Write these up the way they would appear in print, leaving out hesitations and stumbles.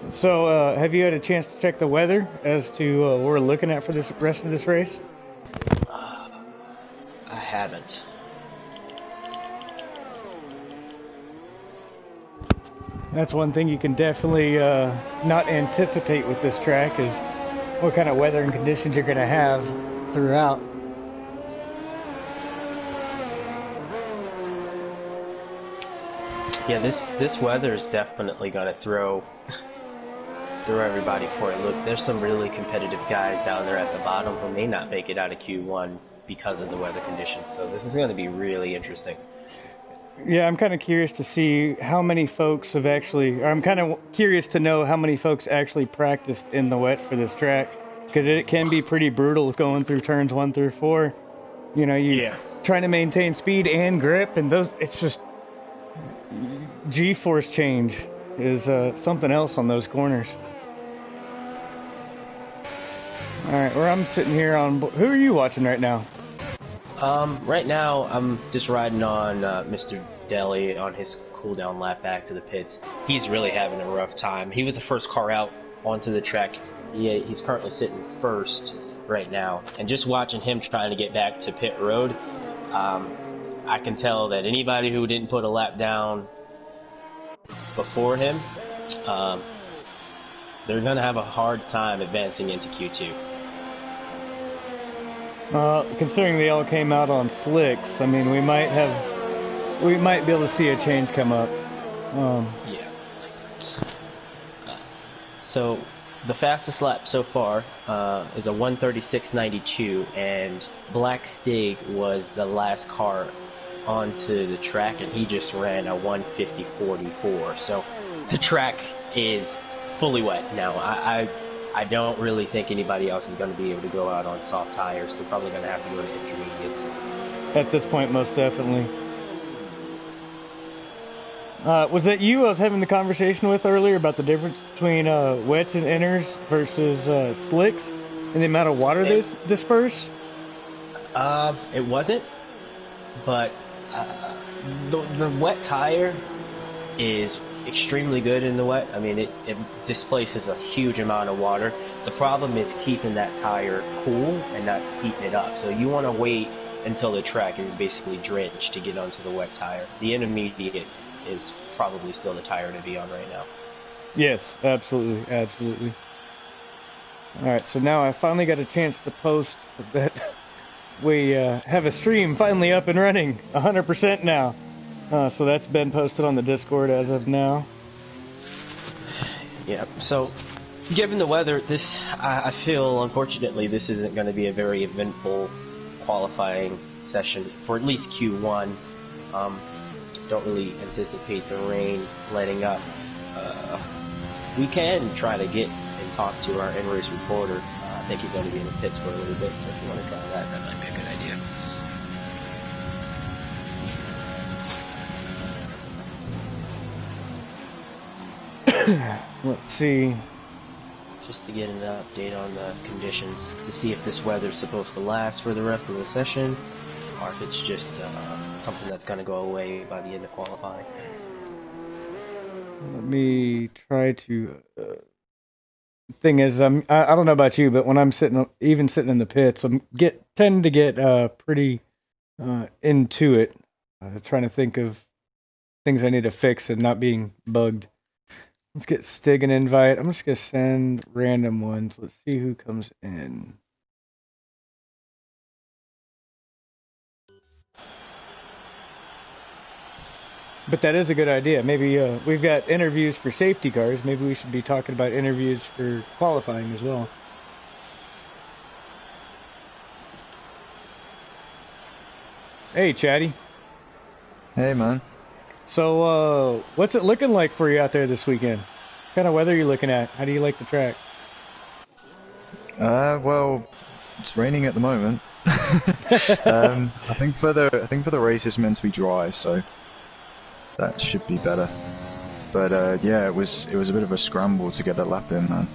So, have you had a chance to check the weather as to what we're looking at for this rest of this race? I haven't. That's one thing you can definitely not anticipate with this track is what kind of weather and conditions you're going to have throughout. Yeah, this weather is definitely going to throw everybody for a loop. There's some really competitive guys down there at the bottom who may not make it out of Q1 because of the weather conditions. So this is going to be really interesting. Yeah, I'm kind of curious to see how many folks have actually. I'm kind of curious to know how many folks actually practiced in the wet for this track, because it can be pretty brutal going through turns 1 through 4. You know, you Yeah. trying to maintain speed and grip, and those. It's just G-force change is something else on those corners. All right, where I'm sitting here on. Who are you watching right now? Right now I'm just riding on Mr. Deli on his cooldown lap back to the pits. He's really having a rough time. He was the first car out onto the track. He's currently sitting first right now, and just watching him trying to get back to pit road, I can tell that anybody who didn't put a lap down before him, um, they're going to have a hard time advancing into Q2. Considering they all came out on slicks, I mean, we might be able to see a change come up. Yeah. So the fastest lap so far is a 1:36.92, and Black Stig was the last car onto the track, and he just ran a 1:50.44. So the track is fully wet now. I don't really think anybody else is going to be able to go out on soft tires. They're probably going to have to go to intermediates. At this point, most definitely. Was that you I was having the conversation with earlier about the difference between wets and inners versus slicks and the amount of water they disperse? It wasn't, but the wet tire is extremely good in the wet. I mean, it displaces a huge amount of water. The problem is keeping that tire cool and not heating it up. So you want to wait until the track is basically drenched to get onto the wet tire. The intermediate is probably still the tire to be on right now. Yes, absolutely, absolutely. All right, so now I finally got a chance to post that we have a stream finally up and running, 100% now. So that's been posted on the Discord as of now. Yeah, so given the weather, I feel, unfortunately, this isn't going to be a very eventful qualifying session for at least Q1. Don't really anticipate the rain letting up. We can try to get and talk to our in-race reporter. I think he's going to be in the pits for a little bit, so if you want to try that, that might be a good idea. Let's see. Just to get an update on the conditions, to see if this weather's supposed to last for the rest of the session, or if it's just something that's going to go away by the end of qualifying. Let me try to. Thing is, I don't know about you, but when I'm sitting in the pits, tend to get pretty into it, trying to think of things I need to fix and not being bugged. Let's get Stig an invite. I'm just gonna send random ones. Let's see who comes in. But that is a good idea. Maybe we've got interviews for safety cars. Maybe we should be talking about interviews for qualifying as well. Hey, Chatty. Hey, man. So, what's it looking like for you out there this weekend? What kind of weather are you looking at? How do you like the track? Well, it's raining at the moment. I think for the race it's meant to be dry, so that should be better. But yeah, it was a bit of a scramble to get a lap in, man.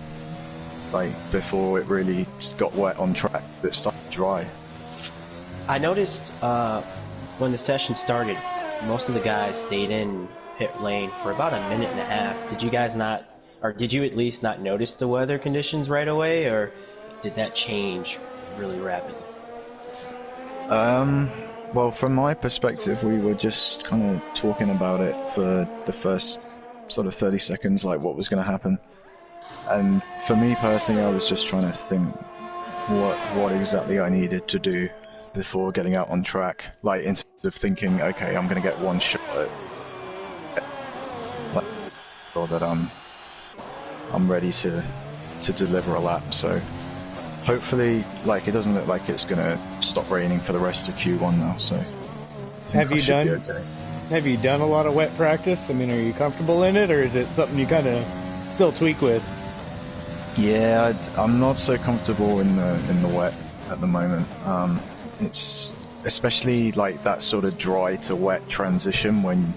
Like before it really got wet on track, it started dry. I noticed when the session started, most of the guys stayed in pit lane for about a minute and a half. Did you guys not or did you at least not notice the weather conditions right away, or did that change really rapidly? Well, from my perspective, we were just kind of talking about it for the first sort of 30 seconds, like what was going to happen. And for me personally, I was just trying to think what exactly I needed to do before getting out on track. Like, instead of thinking, okay, I'm going to get one shot at, like, or that I'm ready to deliver a lap. So hopefully, like, it doesn't look like it's going to stop raining for the rest of Q1 now. So I think I should be okay. Have you done a lot of wet practice? I mean, are you comfortable in it, or is it something you kind of still tweak with? Yeah, I'm not so comfortable in the wet at the moment. It's especially like that sort of dry to wet transition when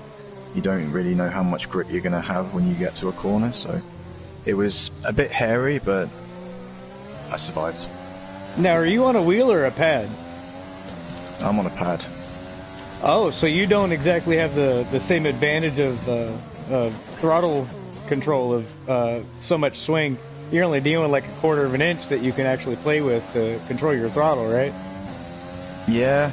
you don't really know how much grip you're going to have when you get to a corner. So it was a bit hairy, but I survived. Now, are you on a wheel or a pad? I'm on a pad. Oh, so you don't exactly have the same advantage of throttle control of so much swing. You're only dealing with like a quarter of an inch that you can actually play with to control your throttle, right? Yeah.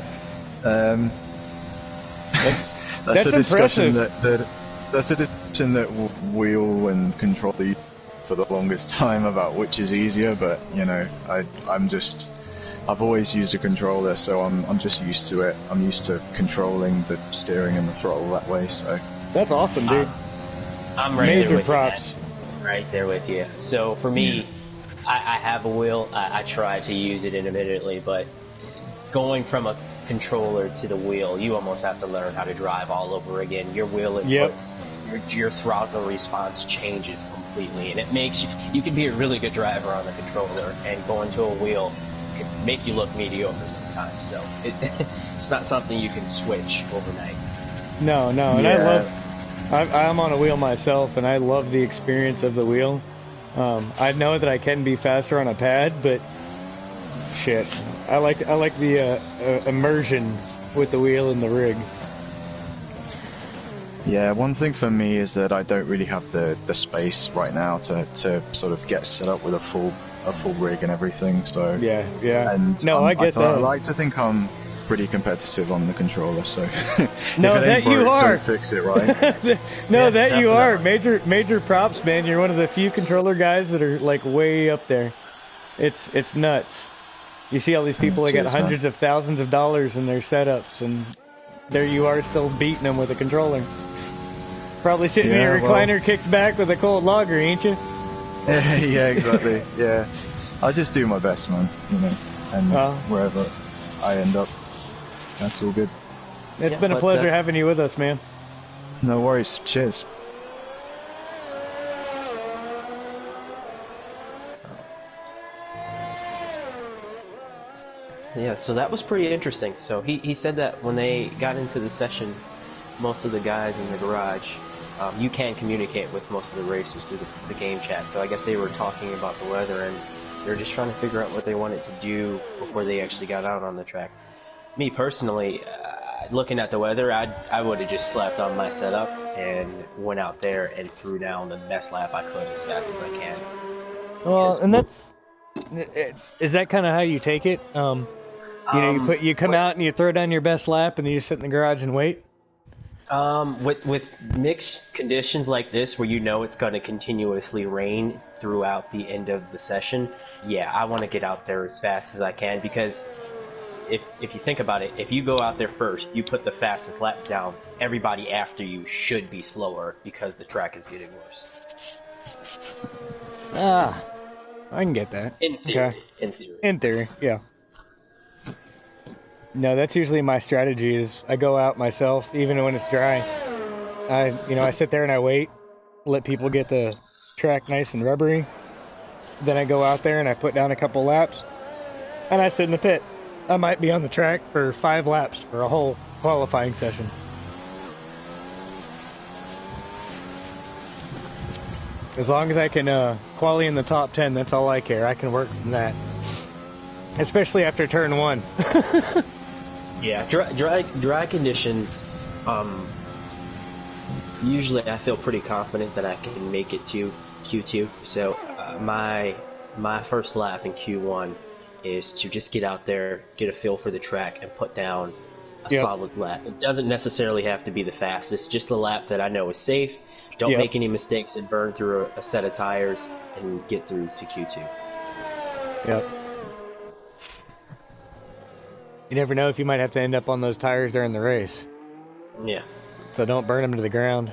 That's a discussion that's a discussion that wheel and controller for the longest time about which is easier. But you know, I've always used a controller, so I'm just used to it. I'm used to controlling the steering and the throttle that way. So that's awesome, dude. I'm right Major there with props. you, man. Right there with you. So for me, I have a wheel. I try to use it intermittently, but going from a controller to the wheel, you almost have to learn how to drive all over again. Your wheel inputs, your throttle response changes completely, and it makes you can be a really good driver on the controller, and going to a wheel can make you look mediocre sometimes. So it's not something you can switch overnight. No, and I'm on a wheel myself, and I love the experience of the wheel. I know that I can be faster on a pad, but shit, I like the immersion with the wheel and the rig. Yeah, one thing for me is that I don't really have the space right now to sort of get set up with a full rig and everything. So yeah. And no, I get that. I like to think I'm pretty competitive on the controller, so no, if it that ain't broke, you are. don't fix it, right? No, Yeah, that you are. definitely. Major props, man. You're one of the few controller guys that are like way up there. It's nuts. You see all these people that get Cheers, man. hundreds of thousands of dollars in their setups, and there you are still beating them with a controller. Probably sitting in your recliner kicked back with a cold lager, ain't you? Yeah, exactly. Yeah, I just do my best, man. You know, and wherever I end up, that's all good. It's been a pleasure having you with us, man. No worries. Cheers. Yeah, so that was pretty interesting. So he said that when they got into the session, most of the guys in the garage, you can communicate with most of the racers through the game chat. So I guess they were talking about the weather, and they're just trying to figure out what they wanted to do before they actually got out on the track. Me personally, looking at the weather, I would have just slept on my setup and went out there and threw down the best lap I could as fast as I can. Well, and is that kind of how you take it? You know, you come out and you throw down your best lap, and you just sit in the garage and wait. With mixed conditions like this, where you know it's going to continuously rain throughout the end of the session, yeah, I want to get out there as fast as I can, because if you think about it, if you go out there first, you put the fastest lap down, everybody after you should be slower because the track is getting worse. I can get that. In theory. Okay. In theory, yeah. No, that's usually my strategy. Is I go out myself, even when it's dry. I sit there and I wait, let people get the track nice and rubbery. Then I go out there and I put down a couple laps, and I sit in the pit. I might be on the track for 5 laps for a whole qualifying session. As long as I can qualify in the top 10, that's all I care. I can work from that. Especially after turn 1. Yeah, dry conditions. Usually I feel pretty confident that I can make it to Q2. So my first lap in Q1 is to just get out there, get a feel for the track, and put down a Yep. solid lap. It doesn't necessarily have to be the fastest, just a lap that I know is safe. Don't Yep. make any mistakes and burn through a set of tires and get through to Q2. Yep. You never know if you might have to end up on those tires during the race. Yeah. So don't burn them to the ground.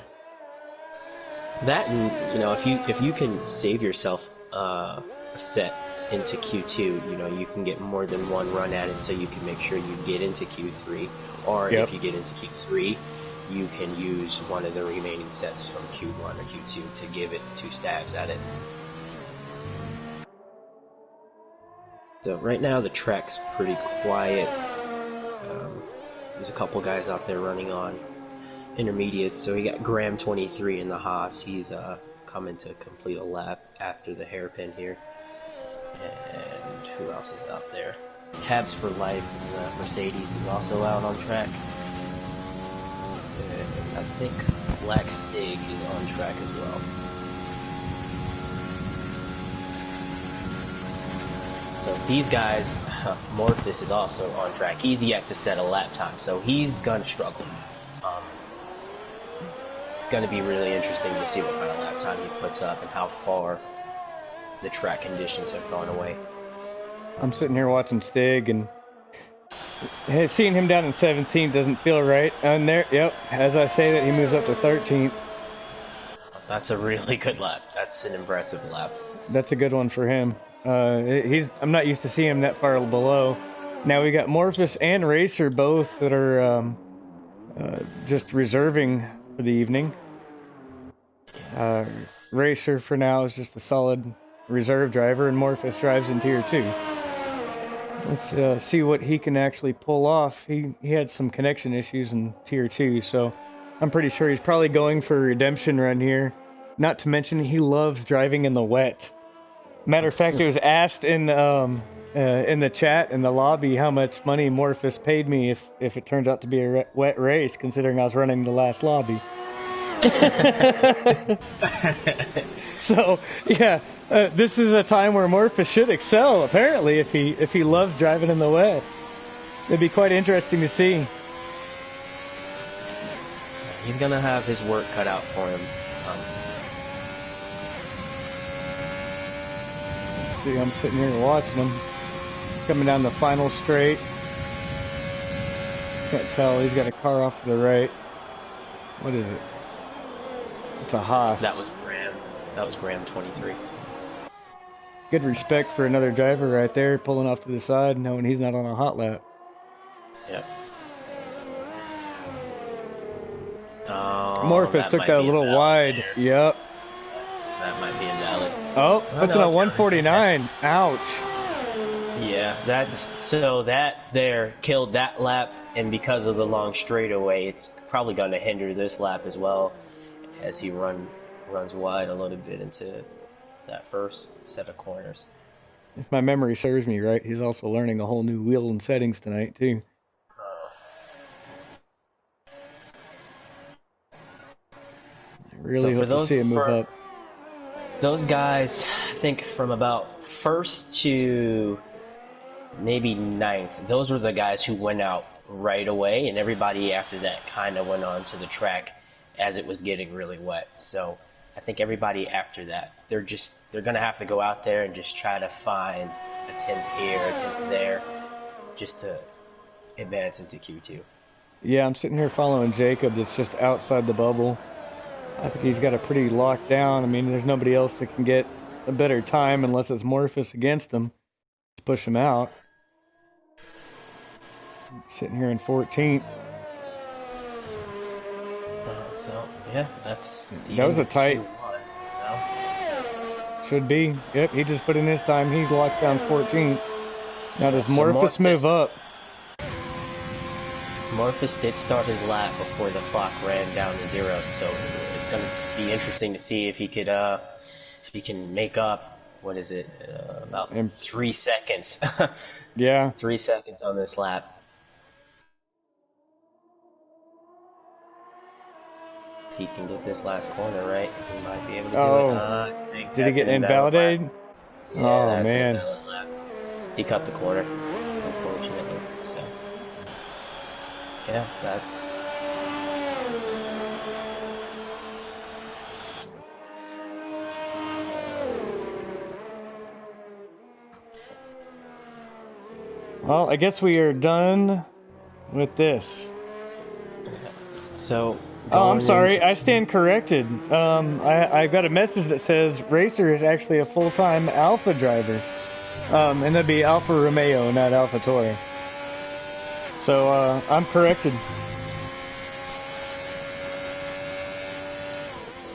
That, and if you can save yourself a set into Q2, you can get more than one run at it, so you can make sure you get into Q3. Or Yep. if you get into Q3, you can use one of the remaining sets from Q1 or Q2 to give it 2 stabs at it. So right now the track's pretty quiet. There's a couple guys out there running on intermediate. So we got Graham 23 in the Haas. He's coming to complete a lap after the hairpin here. And who else is out there? Cabs for Life in the Mercedes is also out on track. And I think Black Stig is on track as well. So these guys, Morphus is also on track. He's yet to set a lap time, so he's gonna struggle. It's gonna be really interesting to see what kind of lap time he puts up and how far the track conditions have gone away. I'm sitting here watching Stig, and seeing him down in 17th doesn't feel right. And there, yep, as I say that, he moves up to 13th. That's a really good lap. That's an impressive lap. That's a good one for him. I'm not used to seeing him that far below. Now we got Morphus and Racer both that are just reserving for the evening. Racer for now is just a solid reserve driver, and Morphus drives in Tier 2. Let's see what he can actually pull off. He had some connection issues in Tier 2, so I'm pretty sure he's probably going for a redemption run here. Not to mention, he loves driving in the wet. Matter of fact, it was asked in the chat in the lobby how much money Morphus paid me if it turns out to be a wet race, considering I was running the last lobby. So yeah, this is a time where Morphus should excel. Apparently, if he loves driving in the wet, it'd be quite interesting to see. He's gonna have his work cut out for him. Let's see, I'm sitting here watching him coming down the final straight. Can't tell. He's got a car off to the right. What is it? It's a Haas. That was Graham 23. Good respect for another driver right there, pulling off to the side, knowing he's not on a hot lap. Yep. Morphus took that a little wide. There. Yep. That might be invalid. Oh, puts it on 149. Ouch. Yeah, that there killed that lap, and because of the long straightaway, it's probably going to hinder this lap as well, as he runs wide a little bit into that first set of corners. If my memory serves me right, he's also learning a whole new wheel and settings tonight too. I really hope to see him move up. Those guys, I think from about first to maybe 9th, those were the guys who went out right away, and everybody after that kind of went on to the track as it was getting really wet. So I think everybody after that, they're going to have to go out there and just try to find a 10th here, a 10th there, just to advance into Q2. Yeah, I'm sitting here following Jacob that's just outside the bubble. I think he's got it pretty locked down. I mean, there's nobody else that can get a better time unless it's Morphus against him to push him out. Sitting here in 14th. So, yeah, that was a tight. Should be. Yep, he just put in his time. He locked down 14th. Now does Morphus move up? Morphus did start his lap before the clock ran down to 0, so it's going to be interesting to see if he can make up, what is it, about 3 seconds. Yeah. 3 seconds on this lap. he can get this last corner right, he might be able to do it. Oh, I think did he that's get an invalid lap. invalidated? Yeah, Oh that's an man. invalid lap. He cut the corner, unfortunately. So, yeah, that's. Well, I guess we are done with this. So, Oh, I'm going sorry. into. I stand corrected. I got a message that says Racer is actually a full-time Alpha driver. And that'd be Alfa Romeo, not Alpha Tauri. So, I'm corrected.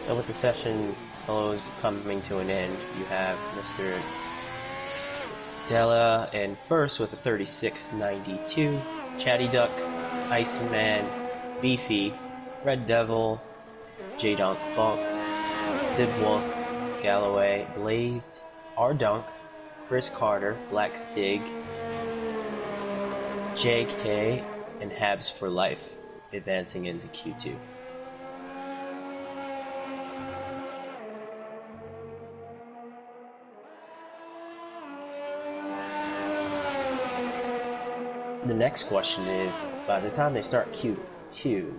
So, with the session close coming to an end, you have Mr. Della in first with a 36.92, Chatty Duck, Iceman, Beefy, Red Devil, J-Donk Fox, Dibwolf, Galloway, Blazed, R-Dunk, Chris Carter, Black Stig, JK, and Habs for Life, advancing into Q2. The next question is, by the time they start Q2, do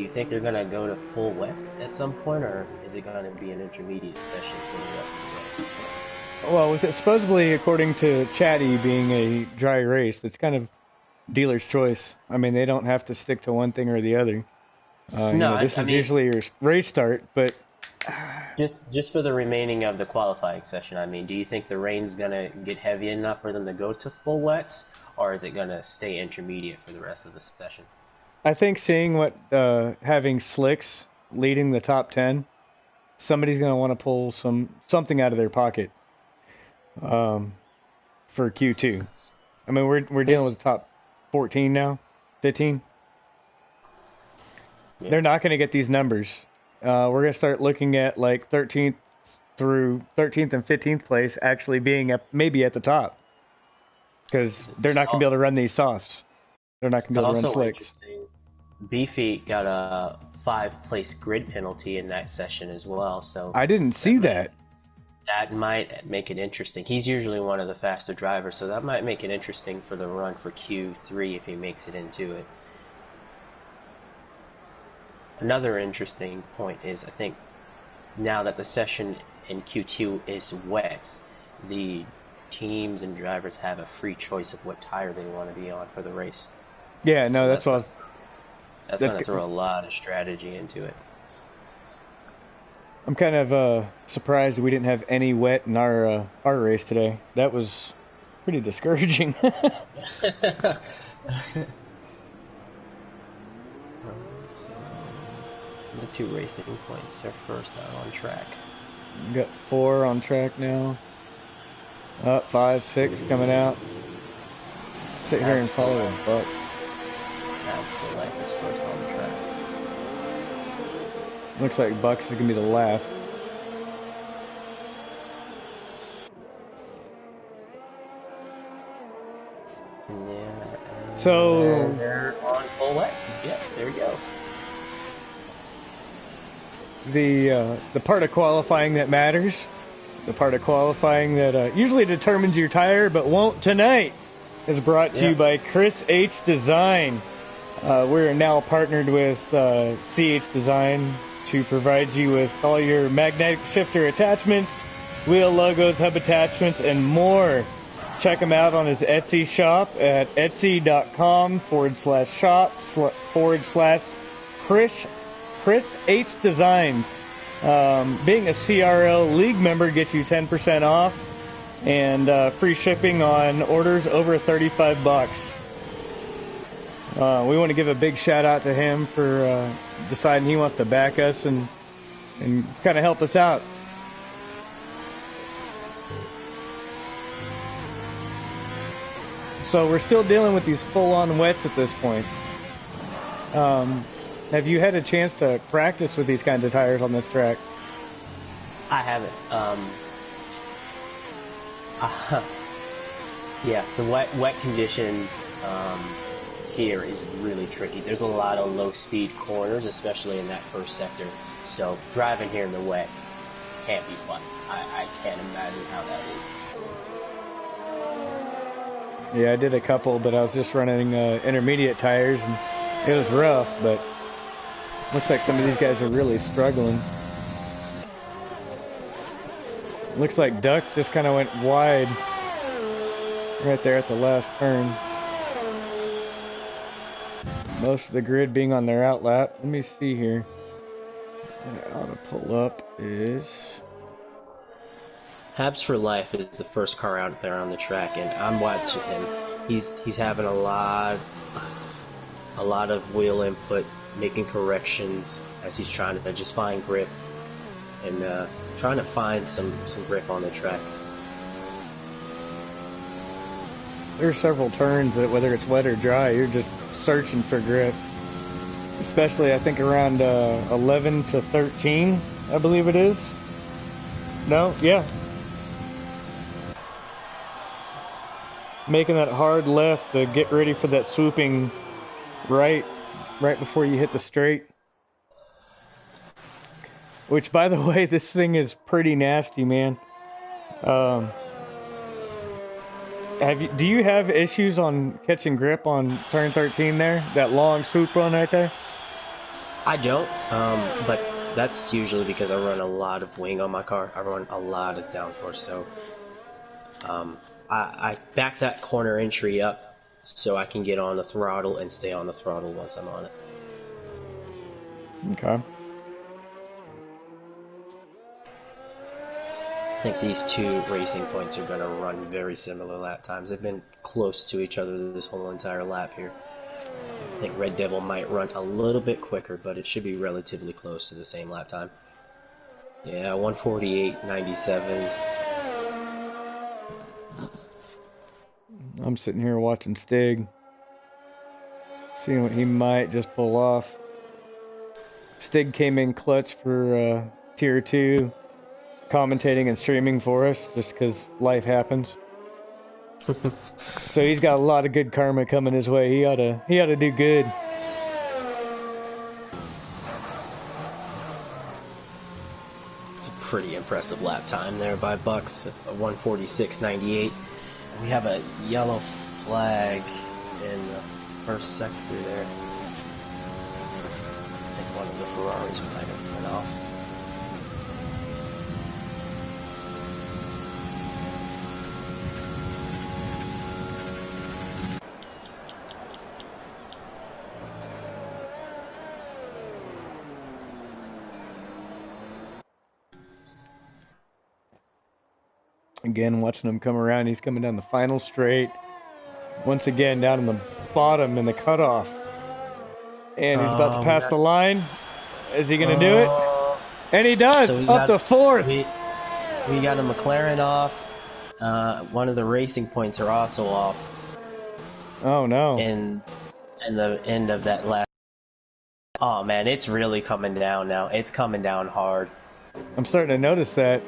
you think they're going to go to full wets at some point, or is it going to be an intermediate session for the rest of the race? Well, with it supposedly, according to Chatty, being a dry race, that's kind of dealer's choice. I mean, they don't have to stick to one thing or the other. No, This I is mean, usually your race start, but just for the remaining of the qualifying session, I mean, do you think the rain's going to get heavy enough for them to go to full wets, or is it going to stay intermediate for the rest of the session? I think seeing what having slicks leading the top 10, somebody's going to want to pull something out of their pocket for Q2. I mean, we're dealing This, with the top 14 now, 15. yeah. They're not going to get these numbers. We're going to start looking at like 13th and 15th place actually being maybe at the top, because they're not going to be able to run these softs. They're not going to be able to run Also slicks. interesting, Beefy got a 5-place grid penalty in that session as well, so I didn't see that. that might make it interesting. He's usually one of the faster drivers, so that might make it interesting for the run for Q3 if he makes it into it. Another interesting point is, I think, now that the session in Q2 is wet, the teams and drivers have a free choice of what tire they want to be on for the race. Yeah, no, So that's what I was. that's That's going to throw a lot of strategy into it. I'm kind of surprised we didn't have any wet in our race today. That was pretty discouraging. The 2 racing points are first out on track. We got 4 on track now. Up 5, 6 coming out. Sit here and follow them. Fuck. Habs Life is first on the track. Looks like Bucks is gonna be the last. Yeah. So They're on full wet. Yeah, there we go. The part of qualifying that matters, the part of qualifying that usually determines your tire but won't tonight, is brought to you by Chris H Design. We're now partnered with CH Design to provide you with all your magnetic shifter attachments, wheel logos, hub attachments, and more. Check him out on his Etsy shop at etsy.com/shop/Chris H Designs. Being a CRL League member gets you 10% off and free shipping on orders over $35. We want to give a big shout out to him for deciding he wants to back us and kind of help us out. So we're still dealing with these full-on wets at this point. Have you had a chance to practice with these kinds of tires on this track? I haven't. Yeah, the wet conditions here is really tricky. There's a lot of low-speed corners, especially in that first sector. So driving here in the wet can't be fun. I can't imagine how that is. Yeah, I did a couple, but I was just running intermediate tires, and it was rough, but looks like some of these guys are really struggling. Looks like Duck just kind of went wide right there at the last turn. Most of the grid being on their outlap. Let me see here. What I ought to pull up is... Habs for Life is the first car out there on the track, and I'm watching him. He's having a lot of wheel input, making corrections as he's trying to just find grip and trying to find some grip on the track. There are several turns that, whether it's wet or dry, you're just searching for grip. Especially, I think, around 11 to 13, I believe it is. No? Yeah. Making that hard left to get ready for that swooping right before you hit the straight. Which, by the way, this thing is pretty nasty, man. Do you have issues on catching grip on turn 13 there? That long swoop run right there? I don't, but that's usually because I run a lot of wing on my car. I run a lot of downforce, so I back that corner entry up so I can get on the throttle and stay on the throttle once I'm on it. Okay. I think these two racing points are going to run very similar lap times. They've been close to each other this whole entire lap here. I think Red Devil might run a little bit quicker, but it should be relatively close to the same lap time. Yeah, 1:48.97. I'm sitting here watching Stig, seeing what he might just pull off. Stig came in clutch for Tier 2, commentating and streaming for us, just because life happens. So he's got a lot of good karma coming his way. He ought to do good. It's a pretty impressive lap time there by Bucks, 1:46.98. We have a yellow flag in the first sector there. I think one of the Ferraris might have went off. Again, watching him come around, he's coming down the final straight. Once again, down in the bottom in the cutoff. And he's about to pass the line. Is he going to do it? And he does, so up to fourth. We got a McLaren off. One of the racing points are also off. Oh, no. And the end of that lap. Oh, man, it's really coming down now. It's coming down hard. I'm starting to notice that.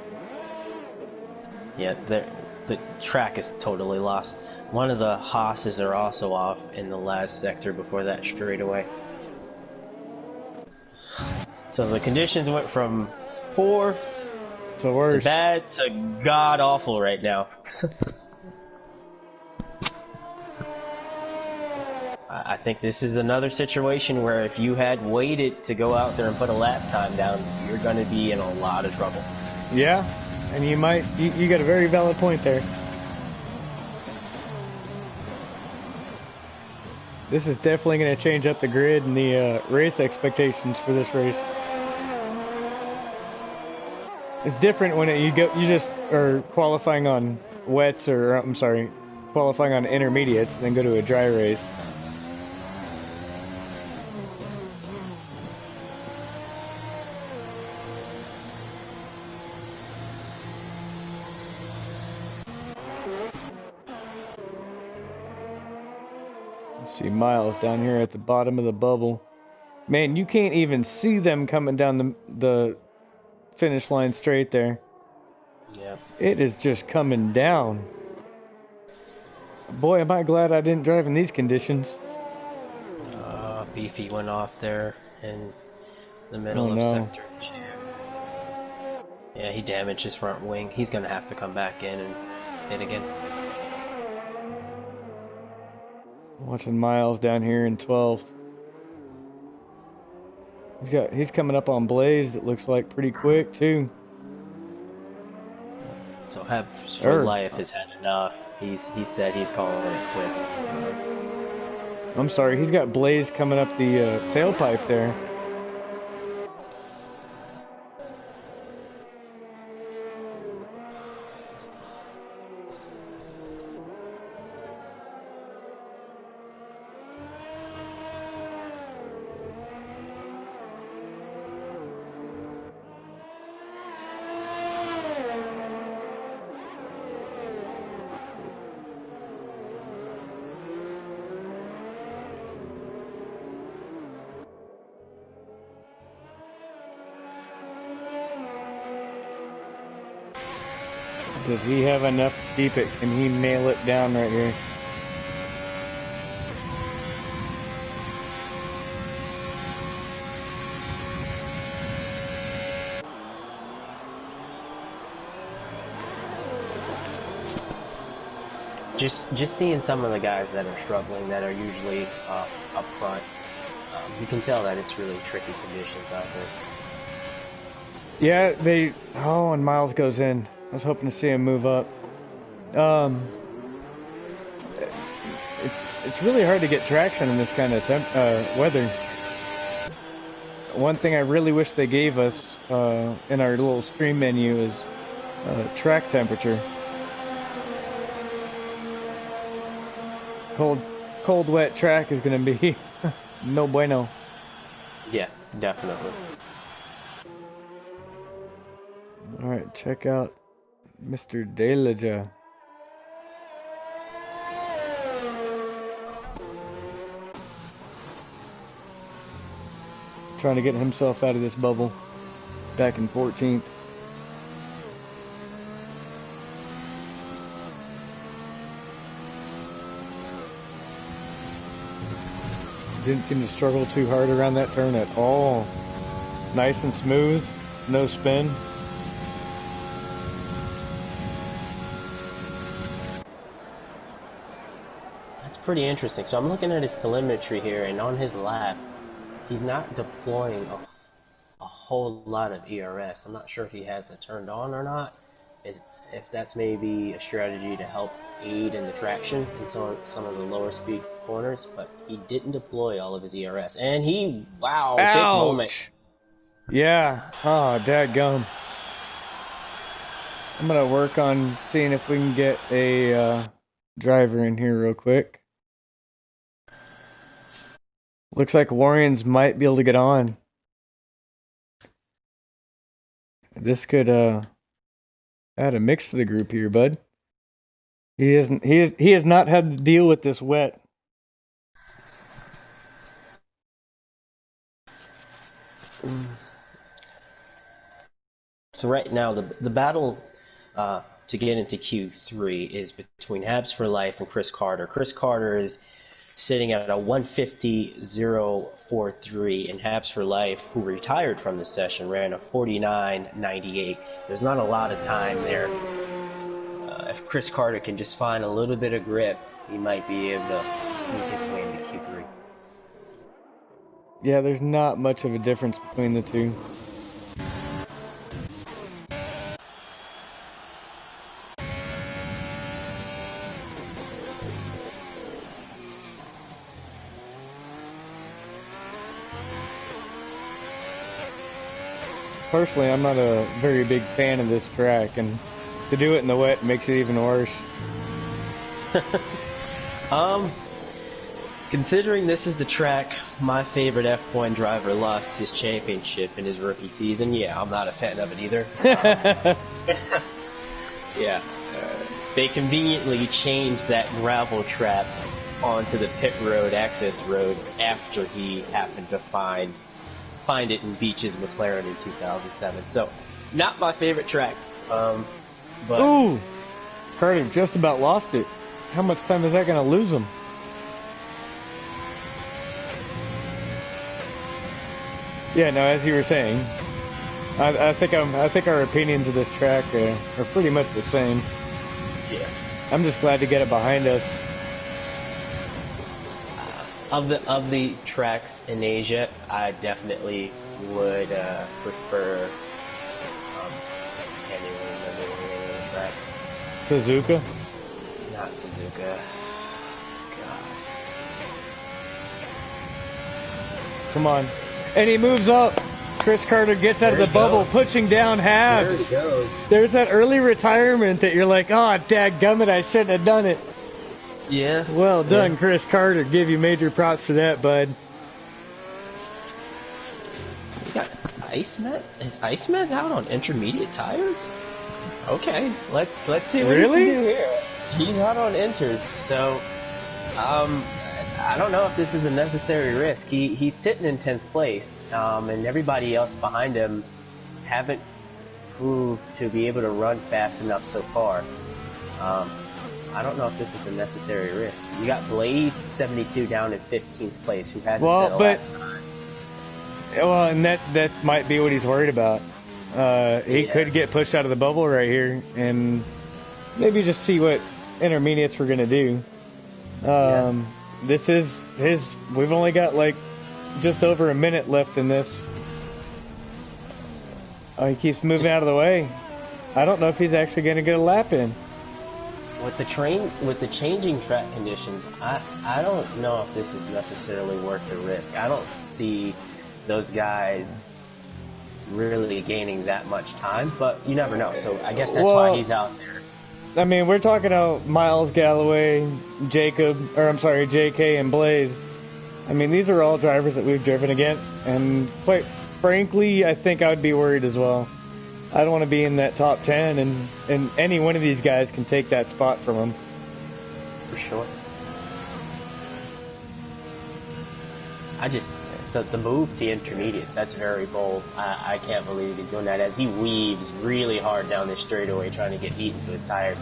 Yeah, the track is totally lost. One of the Haas's are also off in the last sector before that straightaway. So the conditions went from poor to bad to god awful right now. I think this is another situation where if you had waited to go out there and put a lap time down, you're going to be in a lot of trouble. Yeah. And you got a very valid point there. This is definitely going to change up the grid and the race expectations for this race. It's different when you just are qualifying on wets, or I'm sorry, qualifying on intermediates, and then go to a dry race. See Miles down here at the bottom of the bubble. Man, you can't even see them coming down the finish line straight there. Yeah. It is just coming down. Boy, am I glad I didn't drive in these conditions. Beefy went off there in the middle Oh of no. sector 2. Yeah, he damaged his front wing. He's gonna have to come back in and hit again. Watching Miles down here in 12th. He's coming up on Blaze. It looks like pretty quick too. So Habs for Er, Life has had enough. He said he's calling it quits. I'm sorry. He's got Blaze coming up the tailpipe there. Does he have enough to keep it? Can he nail it down right here? Just seeing some of the guys that are struggling, that are usually up front, you can tell that it's really tricky conditions out there. Yeah, oh, and Miles goes in. I was hoping to see him move up. It's really hard to get traction in this kind of weather. One thing I really wish they gave us in our little stream menu is track temperature. Cold, wet track is going to be no bueno. Yeah, definitely. All right, check out Mr. Delaja. Trying to get himself out of this bubble. Back in 14th. Didn't seem to struggle too hard around that turn at all. Nice and smooth, no spin. That's pretty interesting. So I'm looking at his telemetry here, and on his lap, he's not deploying a whole lot of ERS. I'm not sure if he has it turned on or not. If that's maybe a strategy to help aid in the traction in some of the lower speed corners, but he didn't deploy all of his ERS. And wow, Ouch! big moment. Yeah, oh, dadgum. I'm gonna work on seeing if we can get a driver in here real quick. Looks like Warriors might be able to get on. This could add a mix to the group here, bud. He has not had to deal with this wet. So right now, the battle to get into Q3 is between Habs for Life and Chris Carter. Chris Carter is sitting at a 150.043, and Habs for Life, who retired from the session, ran a 49.98. There's not a lot of time there. If Chris Carter can just find a little bit of grip, he might be able to sneak his way into Q3. Yeah, there's not much of a difference between the two. Personally, I'm not a very big fan of this track, and to do it in the wet makes it even worse. Considering this is the track my favorite F1 driver lost his championship in his rookie season, yeah, I'm not a fan of it either. Yeah, they conveniently changed that gravel trap onto the pit road access road after he happened to find it in Beach's McLaren in 2007. So, not my favorite track. But Ooh, Carter just about lost it. How much time is that going to lose him? Yeah, no, as you were saying, I think our opinions of this track are pretty much the same. Yeah. I'm just glad to get it behind us. Of the tracks in Asia, I definitely would prefer. I can't even remember the name of the track. Suzuka. Not Suzuka. God. Come on. And he moves up. Chris Carter gets out of the bubble, pushing down halves. There he goes. There's that early retirement that you're like, oh, dadgummit, I shouldn't have done it. Yeah. Well done, Yeah. Chris Carter. Give you major props for that, bud. We got Iceman. Is Iceman out on intermediate tires? Okay, let's see what Really? he can do here. He's out on inters, so I don't know if this is a necessary risk. He's sitting in 10th place, and everybody else behind him haven't proved to be able to run fast enough so far. I don't know if this is a necessary risk. You got Blaze 72 down in 15th place, who hasn't set a lap time. Well, and that might be what he's worried about. He could get pushed out of the bubble right here, and maybe just see what intermediates we're gonna do. This is his. We've only got like just over a minute left in this. Oh, he keeps moving out of the way. I don't know if he's actually gonna get a lap in. With the changing track conditions, I don't know if this is necessarily worth the risk. I don't see those guys really gaining that much time, but you never know. So I guess that's why he's out there. I mean, we're talking about Miles Galloway, JK and Blaze. I mean, these are all drivers that we've driven against, and quite frankly, I think I would be worried as well. I don't want to be in that top 10, and any one of these guys can take that spot from him. For sure. The move to intermediate, that's very bold. I can't believe he's doing that as he weaves really hard down this straightaway trying to get heat into his tires.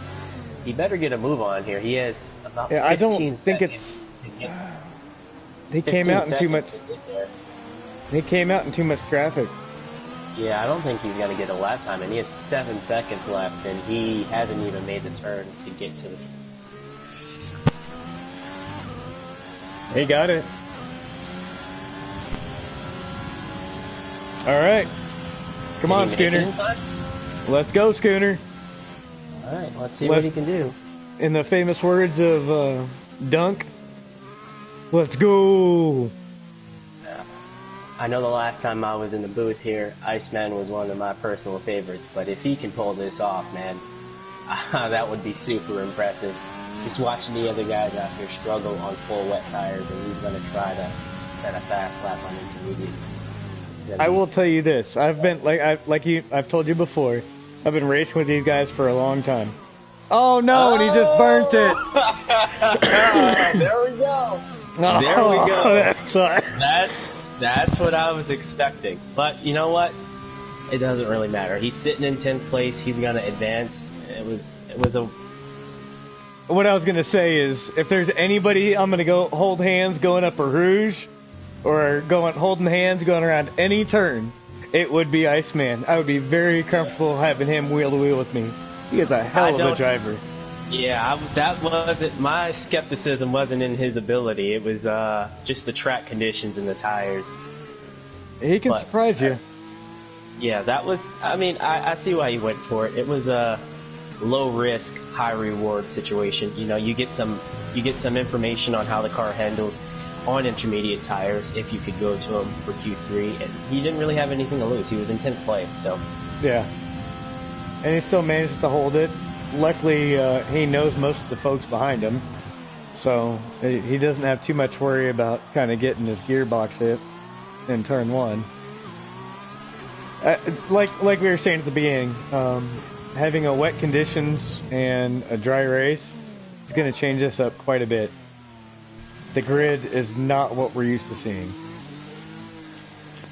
He better get a move on here. He has about 15 I don't think seconds it's... He came out in too much... He came out in too much traffic. Yeah, I don't think he's going to get a lap time, and he has 7 seconds left, and he hasn't even made the turn to get to the... He got it. All right. Come on, Schooner. Let's go, Schooner. All right, let's see what he can do. In the famous words of Dunk, let's go. I know the last time I was in the booth here, Iceman was one of my personal favorites, but if he can pull this off, man, that would be super impressive. Just watching the other guys out here struggle on full wet tires, and he's going to try to set a fast lap on intermediates. I will tell you this: I've been I've told you before. I've been racing with these guys for a long time. Oh no! And he just burnt it. There we go. Oh, there we go. That's what I was expecting. But you know what? It doesn't really matter. He's sitting in 10th place. He's gonna advance. It was a. What I was gonna say is, if there's anybody, I'm gonna go hold hands going up a Rouge, or holding hands going around any turn, it would be Iceman. I would be very comfortable having him wheel to wheel with me. He is a hell of a driver. Yeah, that wasn't my skepticism. Wasn't in his ability. It was just the track conditions and the tires. He can surprise you. Yeah, that was. I mean, I see why he went for it. It was a low risk, high reward situation. You know, you get some information on how the car handles on intermediate tires if you could go to him for Q3, and he didn't really have anything to lose. He was in 10th place, so. Yeah. And he still managed to hold it. Luckily, he knows most of the folks behind him, so he doesn't have too much worry about kind of getting his gearbox hit in turn 1. Like we were saying at the beginning, having a wet conditions and a dry race is going to change this up quite a bit. The grid is not what we're used to seeing.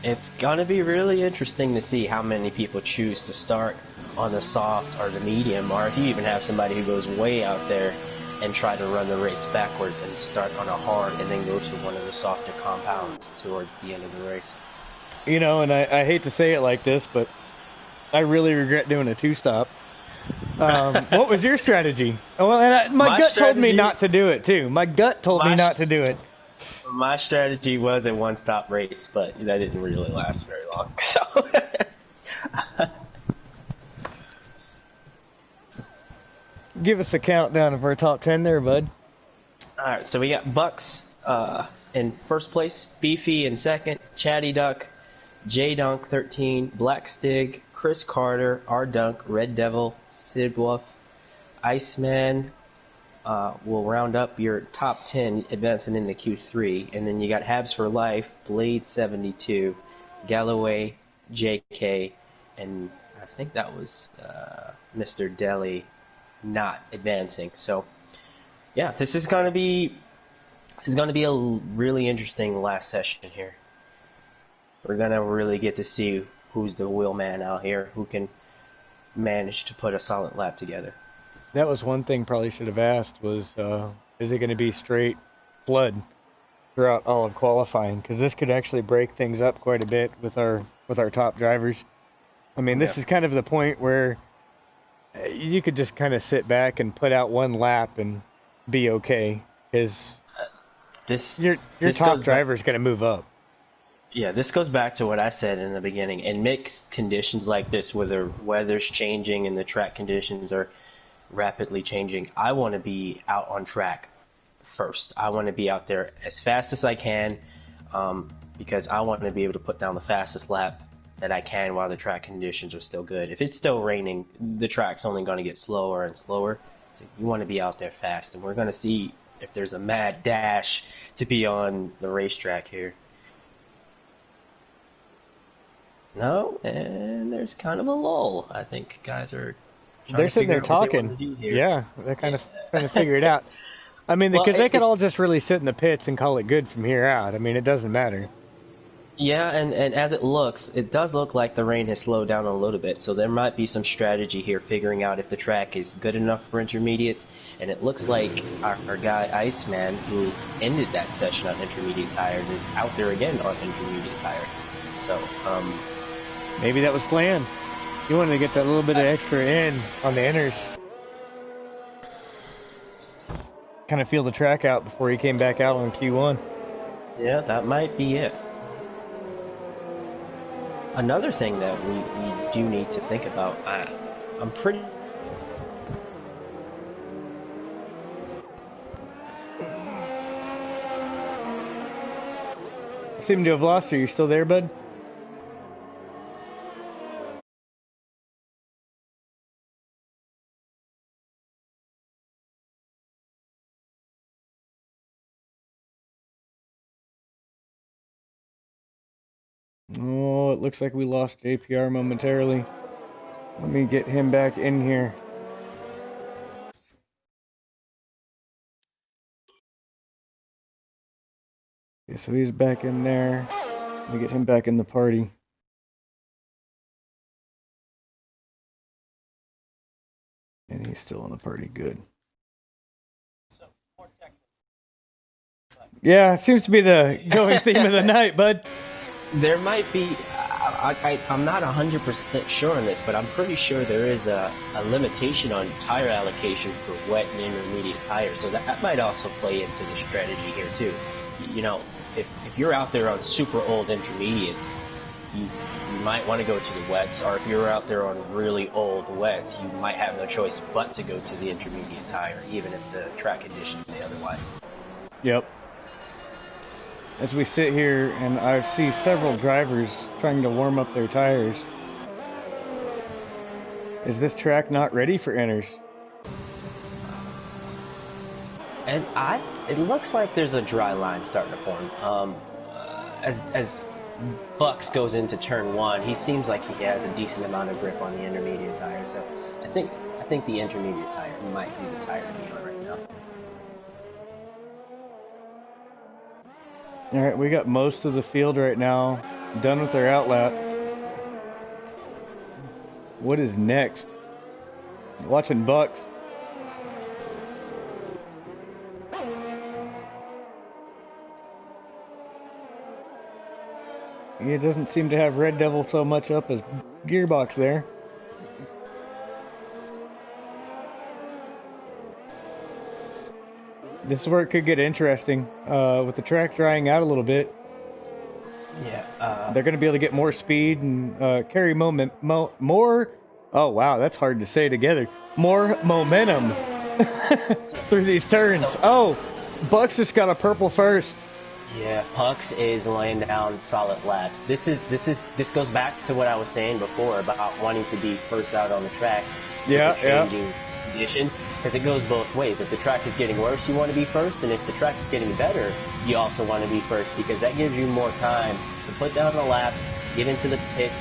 It's going to be really interesting to see how many people choose to start on the soft or the medium, or if you even have somebody who goes way out there and try to run the race backwards and start on a hard and then go to one of the softer compounds towards the end of the race. you know, and I hate to say it like this, but I really regret doing a two-stop. What was your strategy? Well, and my My gut told me strategy, not to do it too. My gut told me my not to do it. my strategy was a one-stop race, but that didn't really last very long. So, Give us a countdown of our top 10 there, bud. all right, so we got Bucks in first place, Beefy in second, Chatty Duck, J Dunk 13, Black Stig, Chris Carter, R Dunk, Red Devil, Sid Wolf, Iceman. Will round up your top 10 advancing into Q3, and then you got Habs for Life, Blade 72, Galloway, JK, and I think that was Mr. Deli not advancing. So yeah, this is gonna be a really interesting last session here. We're gonna really get to see who's the wheel man out here, who can manage to put a solid lap together. That was one thing probably should have asked was, is it going to be straight flood throughout all of qualifying? Because this could actually break things up quite a bit with our top drivers. I mean, Yeah. this is kind of the point where you could just kind of sit back and put out one lap and be okay, because This your this top goes back. driver is going to move up. Yeah, this goes back to what I said in the beginning. In mixed conditions like this, where the weather's changing and the track conditions are rapidly changing, I want to be out on track first. I want to be out there as fast as I can, because I want to be able to put down the fastest lap that I can while the track conditions are still good. If it's still raining, the track's only going to get slower and slower. So you want to be out there fast, and we're going to see if there's a mad dash to be on the racetrack here. No, and there's kind of a lull. I think guys are trying They're to sitting figure there out what they want talking. to do here. Yeah, they're kind Yeah. of trying to figure it out. I mean, Well, because they could all just really sit in the pits and call it good from here out. I mean, it doesn't matter. yeah, and as it looks, it does look like the rain has slowed down a little bit. So there might be some strategy here, figuring out if the track is good enough for intermediates. And it looks like our guy Iceman, who ended that session on intermediate tires, is out there again on intermediate tires. So Maybe that was planned. You wanted to get that little bit of extra in on the inners. Kind of feel the track out before he came back out on Q1. yeah, that might be it. Another thing that we do need to think about, I'm pretty. I seem to have lost you. You still there, bud? Oh, it looks like we lost JPR momentarily. Let me get him back in here. Okay, so he's back in there. Let me get him back in the party. And he's still in the party. Good. Yeah, it seems to be the going theme of the night, bud. There might be. I'm not 100% sure on this, but I'm pretty sure there is a limitation on tire allocation for wet and intermediate tires. So that might also play into the strategy here too. You know, if you're out there on super old intermediates, you might want to go to the wets, or if you're out there on really old wets, you might have no choice but to go to the intermediate tire, even if the track conditions say otherwise. Yep. As we sit here, and I see several drivers trying to warm up their tires. Is this track not ready for inners? And it looks like there's a dry line starting to form. As Bucks goes into turn one, he seems like he has a decent amount of grip on the intermediate tire. So I think the intermediate tire might be the tire to be on right now. All right, we got most of the field right now done with their outlap. What is next? Watching Bucks. It doesn't seem to have Red Devil so much up as Gearbox there. This is where it could get interesting. With the track drying out a little bit, Yeah. they're going to be able to get more speed and carry more. Oh wow, that's hard to say together. More momentum through these turns. Oh, Bucks just got a purple first. Yeah, Pucks is laying down solid laps. This goes back to what I was saying before about wanting to be first out on the track. Yeah, changing conditions, because it goes both ways. If the track is getting worse, you want to be first, and if the track is getting better, you also want to be first, because that gives you more time to put down a lap, get into the pits,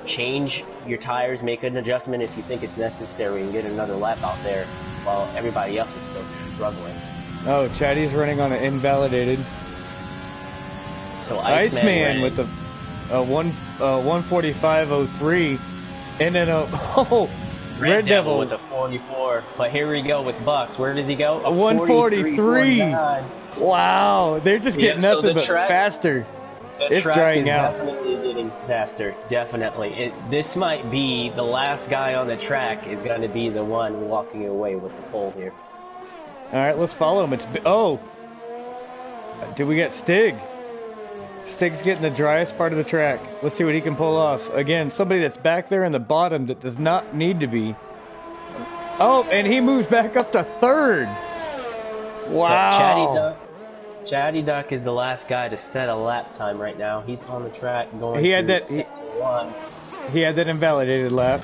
change your tires, make an adjustment if you think it's necessary, and get another lap out there while everybody else is still struggling. Oh, Chatty's running on an invalidated. So Iceman with the 145.03, and then Red Devil with a 44. But here we go with Bucks. Where does he go? A 143. Wow, they're just getting nothing but faster. It's drying out. Definitely getting faster. Definitely. This might be the last guy on the track is going to be the one walking away with the pole here. All right, let's follow him. Did we get Stig? Stig's getting the driest part of the track. Let's see what he can pull off. Again, somebody that's back there in the bottom that does not need to be. Oh, and he moves back up to third. Wow. So Chatty Duck is the last guy to set a lap time right now. He's on the track going he had that, sector 1. He had that invalidated lap.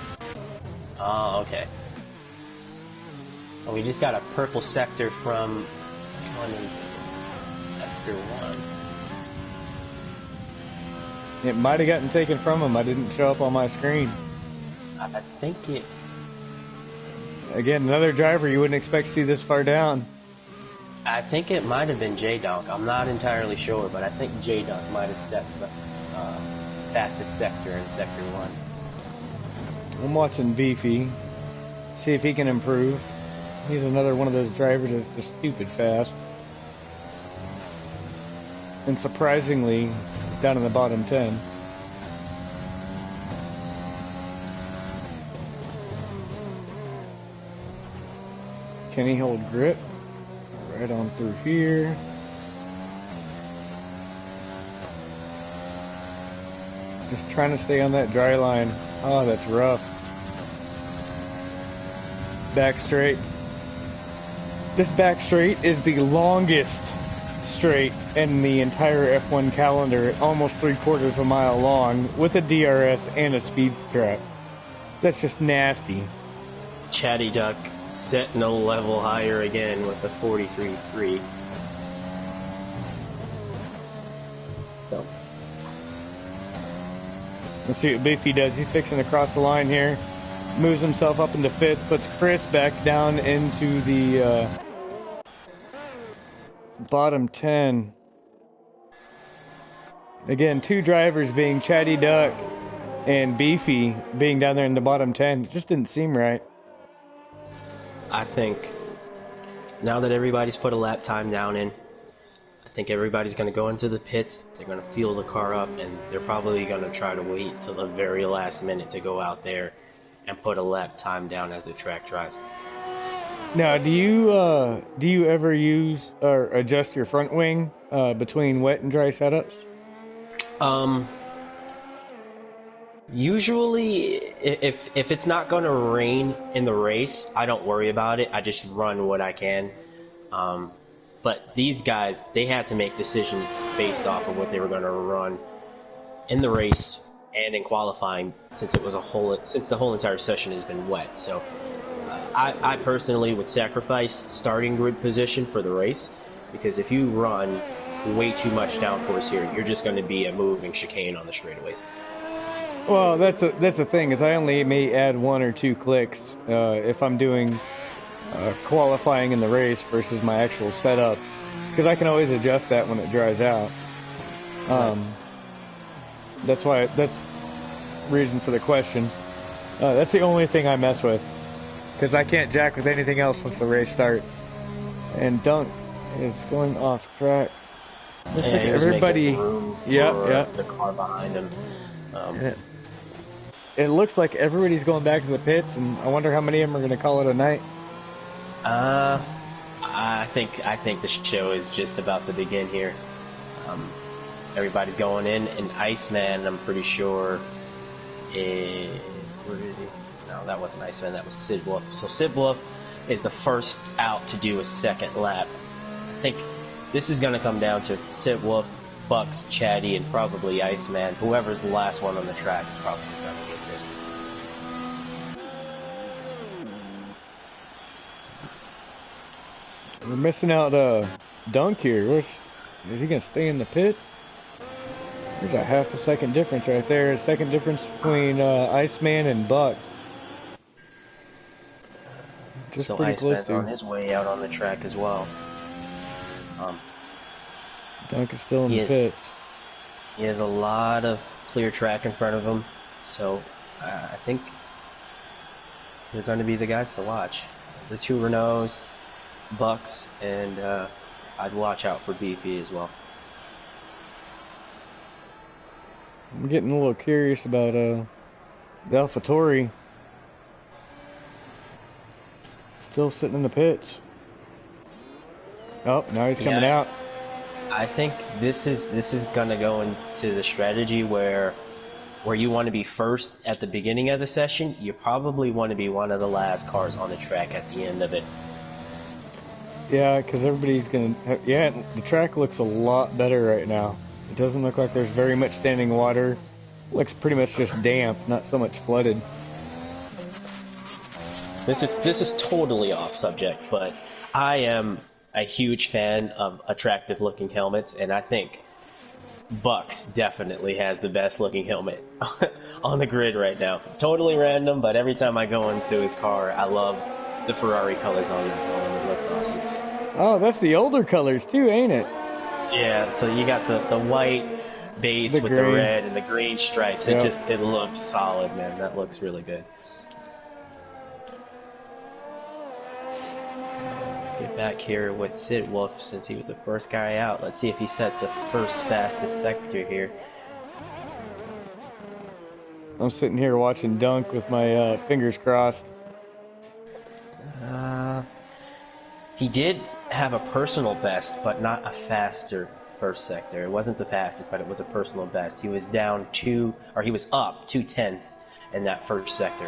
Oh, okay. Well, we just got a purple sector from sector 1. It might have gotten taken from him. I didn't show up on my screen. I think it... Again, another driver you wouldn't expect to see this far down. I think it might have been J-Dunk. I'm not entirely sure, but I think J-Dunk might have set the fastest sector in sector 1. I'm watching Beefy. See if he can improve. He's another one of those drivers that's just stupid fast. And surprisingly, down in the bottom 10. Can he hold grip? Right on through here. Just trying to stay on that dry line. Oh, that's rough. Back straight. This back straight is the longest straight in the entire F1 calendar, almost 3/4 of a mile long, with a DRS and a speed trap. That's just nasty. Chatty Duck setting a level higher again with the 43.3. So. Let's see what Beefy does. He's fixing to cross the line here. Moves himself up into fifth, puts Chris back down into the bottom 10. Again, two drivers being Chatty Duck and Beefy being down there in the bottom 10. It just didn't seem right. I think now that everybody's put a lap time down in, I think everybody's going to go into the pits, they're going to fuel the car up, and they're probably going to try to wait till the very last minute to go out there and put a lap time down as the track dries. Now, do you ever use or adjust your front wing between wet and dry setups? Usually, if it's not going to rain in the race, I don't worry about it. I just run what I can. But these guys, they had to make decisions based off of what they were going to run in the race and in qualifying, since the whole entire session has been wet. So, I personally would sacrifice starting grid position for the race, because if you run way too much downforce here, you're just going to be a moving chicane on the straightaways. Well, that's the thing, is I only may add 1 or 2 clicks if I'm doing qualifying in the race versus my actual setup, because I can always adjust that when it dries out. That's the reason for the question. That's the only thing I mess with, because I can't jack with anything else once the race starts. And Dunk is going off track. Looks like Yeah, he was everybody. making room Yep, for yep. the car behind him. Um, It looks like everybody's going back to the pits, and I wonder how many of them are going to call it a night. uh, I think the show is just about to begin here. Um, everybody's going in, and Iceman, I'm pretty sure, is where is he? No, that wasn't Iceman. That was Sid Wolf. So Sid Wolf is the first out to do a second lap. I think this is going to come down to Sid Wolf, Bucks, Chatty, and probably Iceman. Whoever's the last one on the track is probably going to get this. We're missing out Dunk here. Is he going to stay in the pit? There's a half a second difference right there. A second difference between Iceman and Bucks. Just So pretty close Iceman's to. on his way out on the track as well. Dunk is still in the pits. He has a lot of clear track in front of him, so I think they're going to be the guys to watch. The two Renaults, Bucks, and I'd watch out for Beefy as well. I'm getting a little curious about the AlphaTauri. Still sitting in the pits. Oh, now he's coming out. I think this is gonna go into the strategy where you want to be first at the beginning of the session. You probably want to be one of the last cars on the track at the end of it. Yeah, because everybody's gonna. Yeah, the track looks a lot better right now. It doesn't look like there's very much standing water. It looks pretty much just damp, not so much flooded. This is totally off subject, but I am a huge fan of attractive looking helmets, and I think Bucks definitely has the best looking helmet on the grid right now. Totally random, but every time I go into his car, I love the Ferrari colors on that helmet. It looks awesome. Oh, that's the older colors too, ain't it? Yeah, so you got the white base with the red and the green stripes. Yep. It looks solid, man. That looks really good. Get back here with Sid Wolf since he was the first guy out. Let's see if he sets the first fastest sector here. I'm sitting here watching Dunk with my fingers crossed. He did have a personal best, but not a faster first sector. It wasn't the fastest, but it was a personal best. He was down he was up 2/10 in that first sector.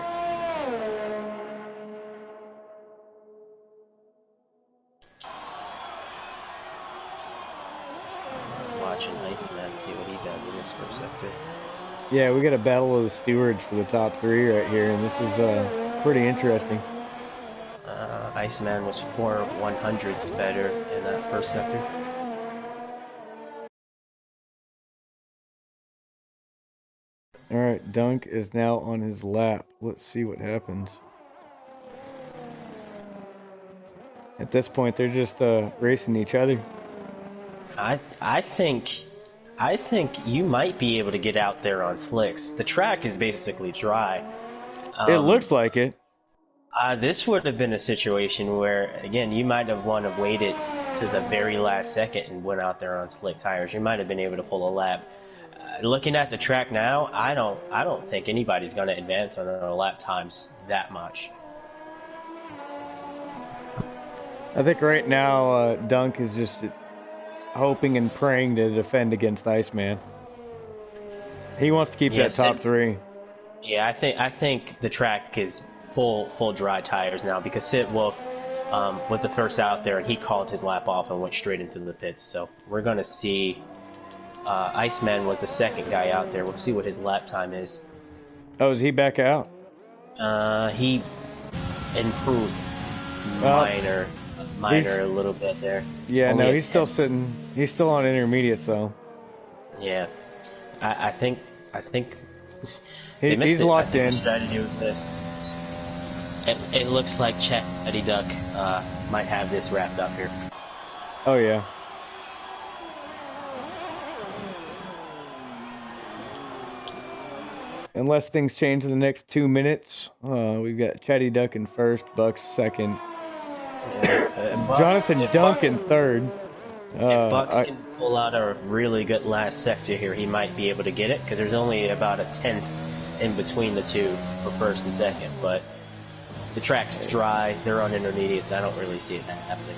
Watching Iceman, see what he does in this first sector. Yeah, we got a battle of the stewards for the top three right here, and this is pretty interesting. Iceman was 4/100ths better in that first sector. Alright, Dunk is now on his lap. Let's see what happens. At this point, they're just racing each other. I think you might be able to get out there on slicks. The track is basically dry. It looks like it. This would have been a situation where, again, you might have waited to the very last second and went out there on slick tires. You might have been able to pull a lap. Looking at the track now, I don't think anybody's going to advance on their lap times that much. I think right now Dunk is just hoping and praying to defend against Iceman. He wants to keep that top three. Yeah, I think the track is full dry tires now because Sid Wolf was the first out there and he called his lap off and went straight into the pits. So we're going to see Iceman was the second guy out there. We'll see what his lap time is. Oh, is he back out? He improved minor a little bit there. Yeah, no, he's still sitting. He's still on intermediate, so. Yeah, I think he's locked in. The strategy was missed. It looks like Chatty Duck might have this wrapped up here. Oh yeah. Unless things change in the next 2 minutes, we've got Chatty Duck in first, Bucks second, Jonathan Dunk in third. If Bucks I can pull out a really good last sector here, he might be able to get it because there's only about a tenth in between the two for first and second. But the track's dry; they're on intermediates. I don't really see it happening.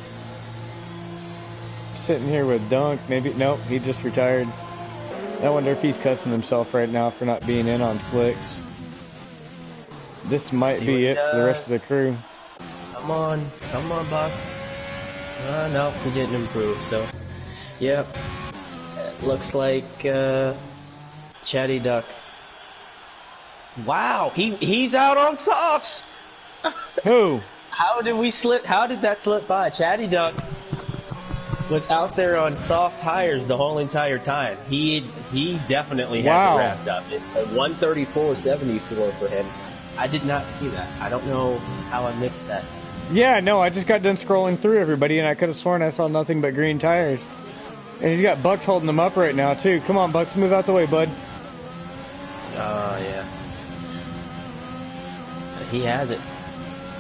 sitting here with Dunk. Maybe nope, he just retired. I wonder if he's cussing himself right now for not being in on slicks. This might See be it for the rest of the crew. Come on, Bucks. No, he didn't improve. So, yep, it looks like Chatty Duck. Wow, he's out on tops. Who? How did that slip by? Chatty Duck was out there on soft tires the whole entire time. He definitely had it wrapped up. It's a 134.74 for him. I did not see that. I don't know how I missed that. Yeah, no, I just got done scrolling through everybody, and I could have sworn I saw nothing but green tires. And he's got Bucks holding them up right now, too. Come on, Bucks, move out the way, bud. Yeah. He has it.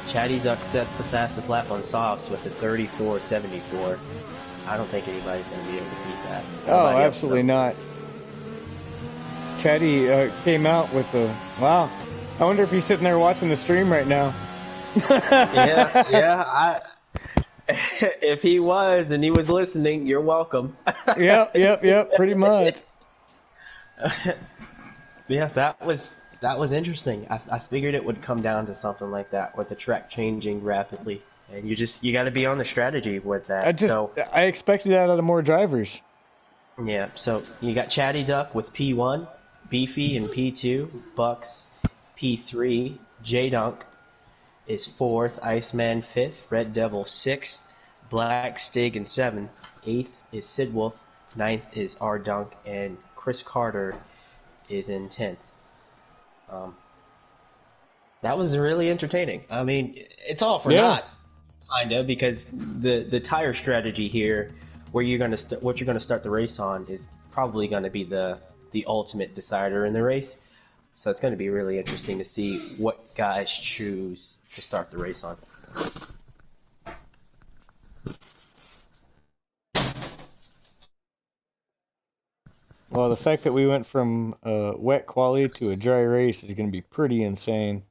Chatty Duck sets the fastest lap on softs with a 34.74. I don't think anybody's going to be able to beat that. Oh, absolutely not. Chatty came out with the... Wow. I wonder if he's sitting there watching the stream right now. yeah. If he was and he was listening, you're welcome. Yep, pretty much. Yeah, that was interesting. I figured it would come down to something like that, with the track changing rapidly, and you got to be on the strategy with that. I expected that out of more drivers. Yeah, so you got Chatty Duck with P1, Beefy in P2, Bucks P3, J Dunk is 4th, Iceman 5th, Red Devil 6th, Black Stig in 7th, 8th is Sid Wolf, 9th is R Dunk, and Chris Carter is in 10th. That was really entertaining. I mean, it's all for naught, kinda, because the tire strategy here, what you're gonna start the race on, is probably gonna be the ultimate decider in the race. So it's going to be really interesting to see what guys choose to start the race on. Well, the fact that we went from wet quali to a dry race is going to be pretty insane.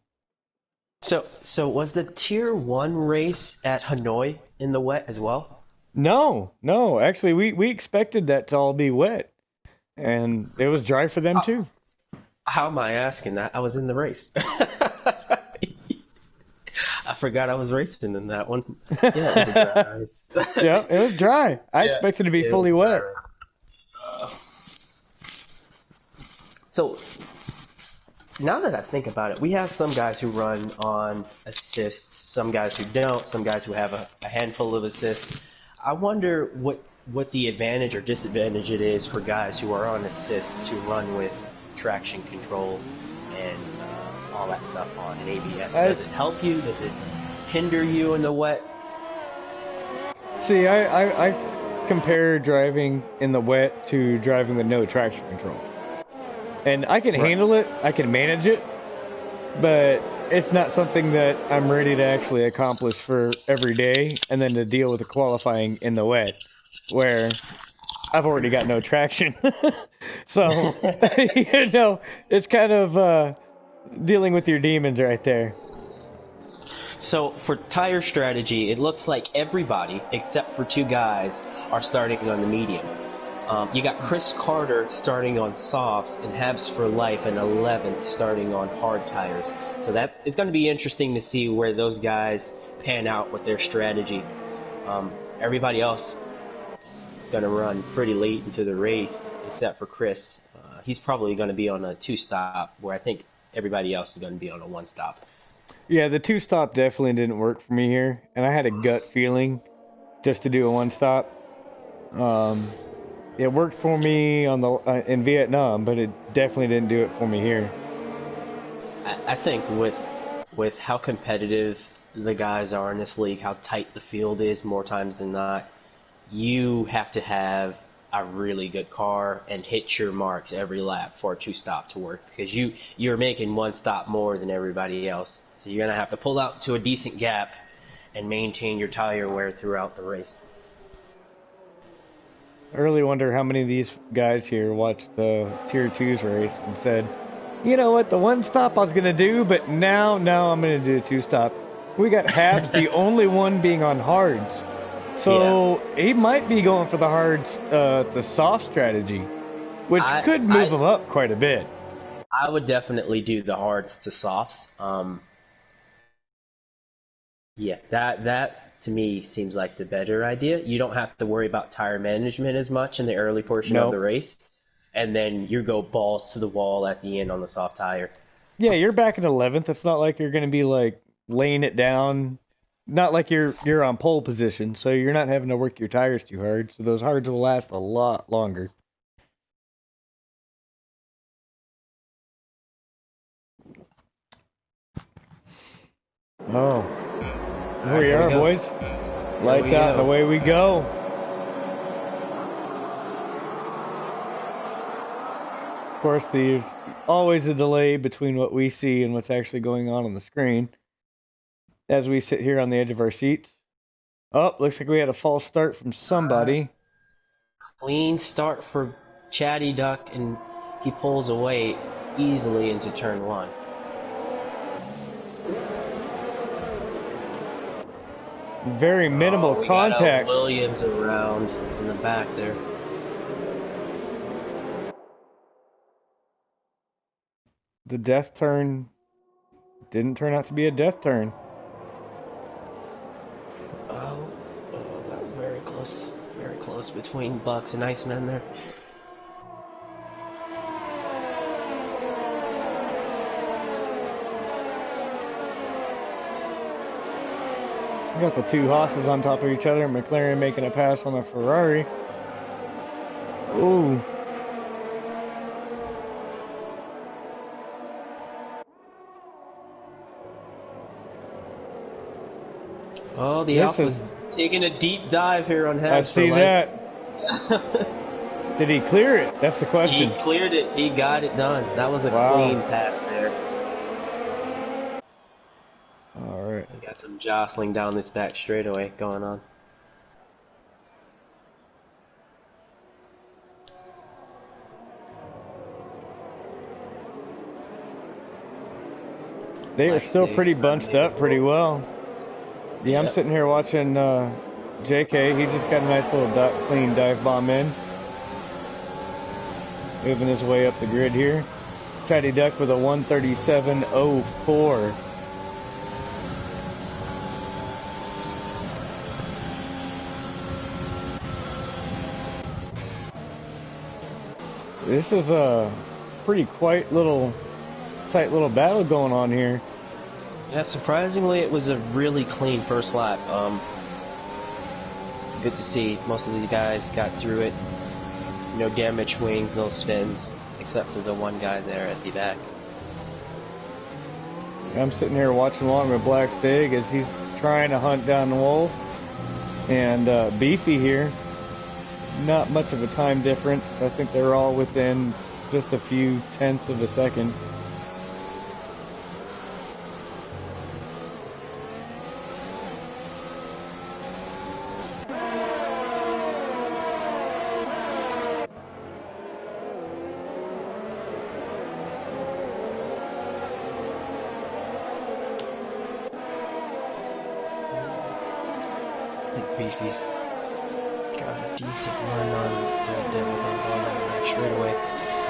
So was the Tier 1 race at Hanoi in the wet as well? No. Actually, we expected that to all be wet. And it was dry for them, too. How am I asking that? I was in the race. I forgot I was racing in that one. Yeah, it was a dry race. Yeah, it was dry. I expected it to be fully wet. So, now that I think about it, we have some guys who run on assist, some guys who don't, some guys who have a handful of assists. I wonder what the advantage or disadvantage it is for guys who are on assist to run with traction control and all that stuff on an ABS. Does it help you? Does it hinder you in the wet? See, I compare driving in the wet to driving with no traction control. And I can handle it, I can manage it, but it's not something that I'm ready to actually accomplish for every day, and then to deal with the qualifying in the wet, where I've already got no traction. So, it's kind of dealing with your demons right there. So for tire strategy, it looks like everybody, except for 2 guys, are starting on the medium. You got Chris Carter starting on softs and Habs for Life in 11th starting on hard tires. So it's going to be interesting to see where those guys pan out with their strategy. Everybody else is going to run pretty late into the race, except for Chris. He's probably going to be on a 2-stop, where I think everybody else is going to be on a 1-stop. Yeah, the 2-stop definitely didn't work for me here, and I had a gut feeling just to do a 1-stop. It worked for me on the in Vietnam, but it definitely didn't do it for me here. I think with how competitive the guys are in this league, how tight the field is more times than not, you have to have a really good car and hit your marks every lap for a 2-stop to work, because you're making 1 stop more than everybody else. So you're going to have to pull out to a decent gap and maintain your tire wear throughout the race. I really wonder how many of these guys here watched the Tier 2's race and said, you know what, the one stop I was going to do, but now I'm going to do a two stop. We got Habs, the only one being on hards. So he might be going for the hards, the soft strategy, which could move him up quite a bit. I would definitely do the hards to softs. Yeah, that to me seems like the better idea. You don't have to worry about tire management as much in the early portion of the race, and then you go balls to the wall at the end on the soft tire. Yeah, you're back in 11th. It's not like you're going to be like laying it down. Not like you're on pole position, so you're not having to work your tires too hard. So those hards will last a lot longer. Oh, here we are, boys. Lights out and away we go. Of course, there's always a delay between what we see and what's actually going on the screen as we sit here on the edge of our seats. Oh, looks like we had a false start from somebody. Clean start for Chatty Duck, and he pulls away easily into turn one. Very minimal contact. Got Williams around in the back there. The death turn didn't turn out to be a death turn. Oh, that was very close between Bucks and Iceman there. We got the two Haas's on top of each other. McLaren making a pass on the Ferrari. Ooh. Oh, the Alfa's taking a deep dive here on Habs. I see that. Did he clear it? That's the question. He cleared it. He got it done. That was a clean pass there. All right. We got some jostling down this back straightaway going on. They are still pretty bunched up pretty well. Yeah, I'm sitting here watching JK. He just got a nice little clean dive bomb in. Moving his way up the grid here. Chatty Duck with a 137.04. This is a pretty tight little battle going on here. Yeah, surprisingly, it was a really clean first lap. It's good to see most of these guys got through it. No damaged wings, no spins, except for the one guy there at the back. I'm sitting here watching along with Black Stig as he's trying to hunt down the wolf. And Beefy here, not much of a time difference. I think they're all within just a few tenths of a second. Beefy's got a decent run on Red Devil going that straight away.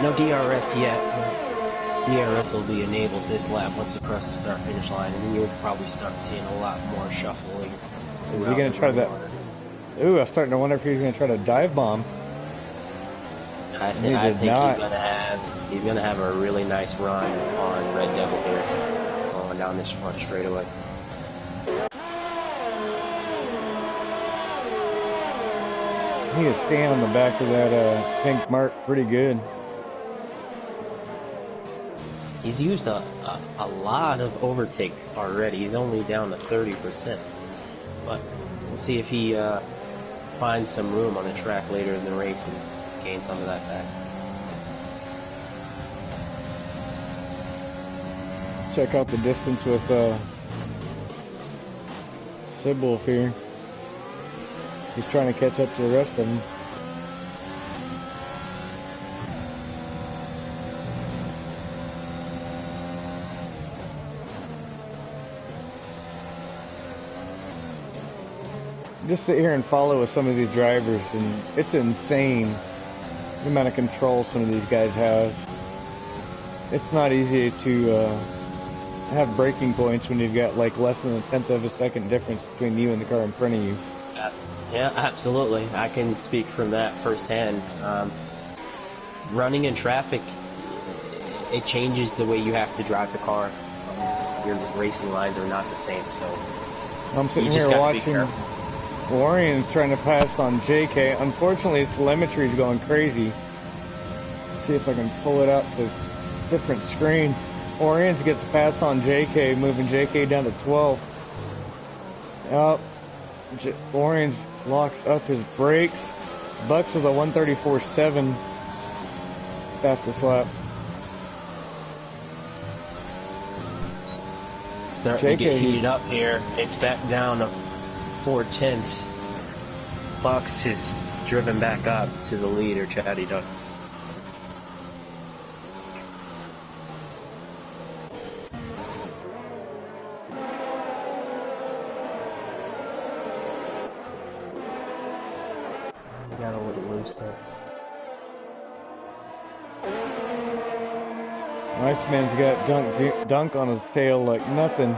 No DRS yet. DRS will be enabled this lap once you cross the start-finish line, and then you'll probably start seeing a lot more shuffling. Is he going to try that? Ooh, I'm starting to wonder if he's going to try to dive bomb. I think he's gonna have a really nice run on Red Devil here, going down this front straightaway. He is staying on the back of that pink mark pretty good. He's used a lot of overtake already. He's only down to 30%. But we'll see if he finds some room on the track later in the race and gain some of that back. Check out the distance with Sibwolf here. He's trying to catch up to the rest of them. just sit here and follow with some of these drivers, and it's insane the amount of control some of these guys have. It's not easy to have braking points when you've got like less than a tenth of a second difference between you and the car in front of you. Yeah, absolutely. I can speak from that firsthand. Running in traffic, it changes the way you have to drive the car. Your racing lines are not the same, so I'm sitting you here just gotta watching Warrior's trying to pass on JK. Unfortunately, his telemetry is going crazy. Let's see if I can pull it up to a different screen. Orions gets a pass on JK, moving JK down to 12th. Up. Orions locks up his brakes. Bucks with a 134.7 fastest lap. Starting to get heated up here. It's back down to 4/10. Bucks is driven back up to the leader, Chatty Duck. He got a little loose there. Iceman's got dunk on his tail like nothing.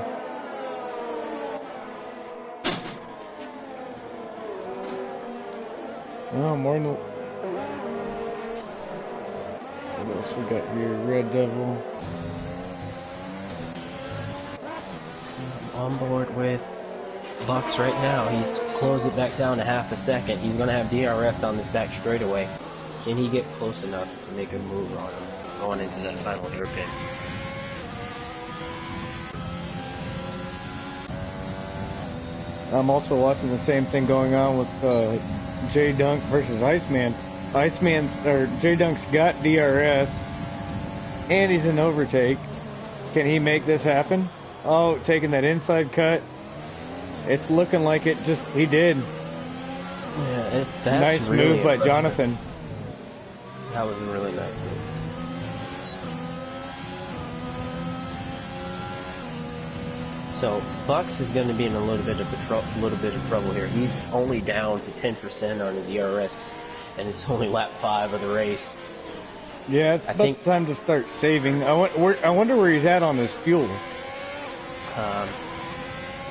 Oh, more than... What else we got here? Red Devil. On board with Bucks right now. He's closed it back down to half a second. He's going to have DRS on this back straightaway. Can he get close enough to make a move on him going into that final hairpin? I'm also watching the same thing going on with J Dunk versus Iceman. J Dunk's got DRS, and he's in overtake. Can he make this happen? Oh, taking that inside cut. It's looking like it. He did. Yeah, that's nice really move by Jonathan. That was a really nice move. So Bucks is going to be in a little bit of trouble here. He's only down to 10% on his DRS, and it's only lap 5 of the race. Yeah, it's about time to start saving. I wonder where he's at on his fuel.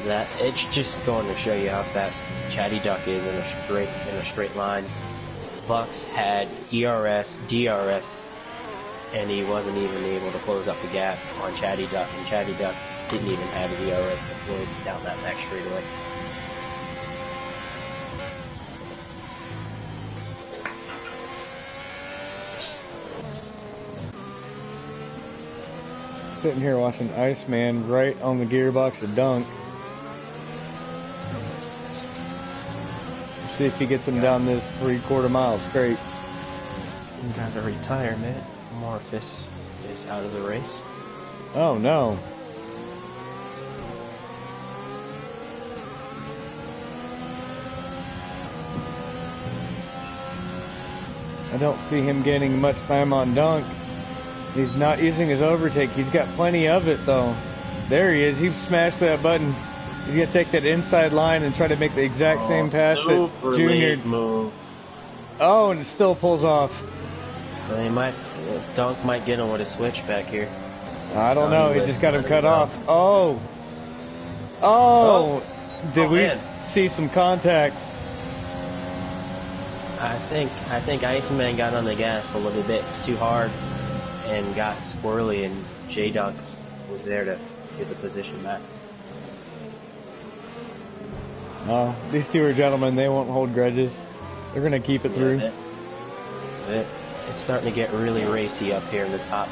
That it's just going to show you how fast Chatty Duck is in a straight line. Bucks had ERS, DRS, and he wasn't even able to close up the gap on Chatty Duck, and Chatty Duck didn't even have his ERS deployed down that back straightaway. Sitting here watching Iceman right on the gearbox of Dunk. See if he gets him down this 3/4 mile straight. Got a retirement. Morphus is out of the race. Oh no. I don't see him getting much time on Dunk. He's not using his overtake. He's got plenty of it though. There he is. He smashed that button. He's gonna take that inside line and try to make the exact same pass that Junior move. Oh, and it still pulls off. So Dunk might get him with a switch back here. I don't know. He just got him cut off. Oh! Did we see some contact? I think Iceman got on the gas a little bit too hard and got squirrely, and J Dunk was there to get the position back. Oh, these two are gentlemen. They won't hold grudges. They're going to keep it through. It's starting to get really racy up here in the top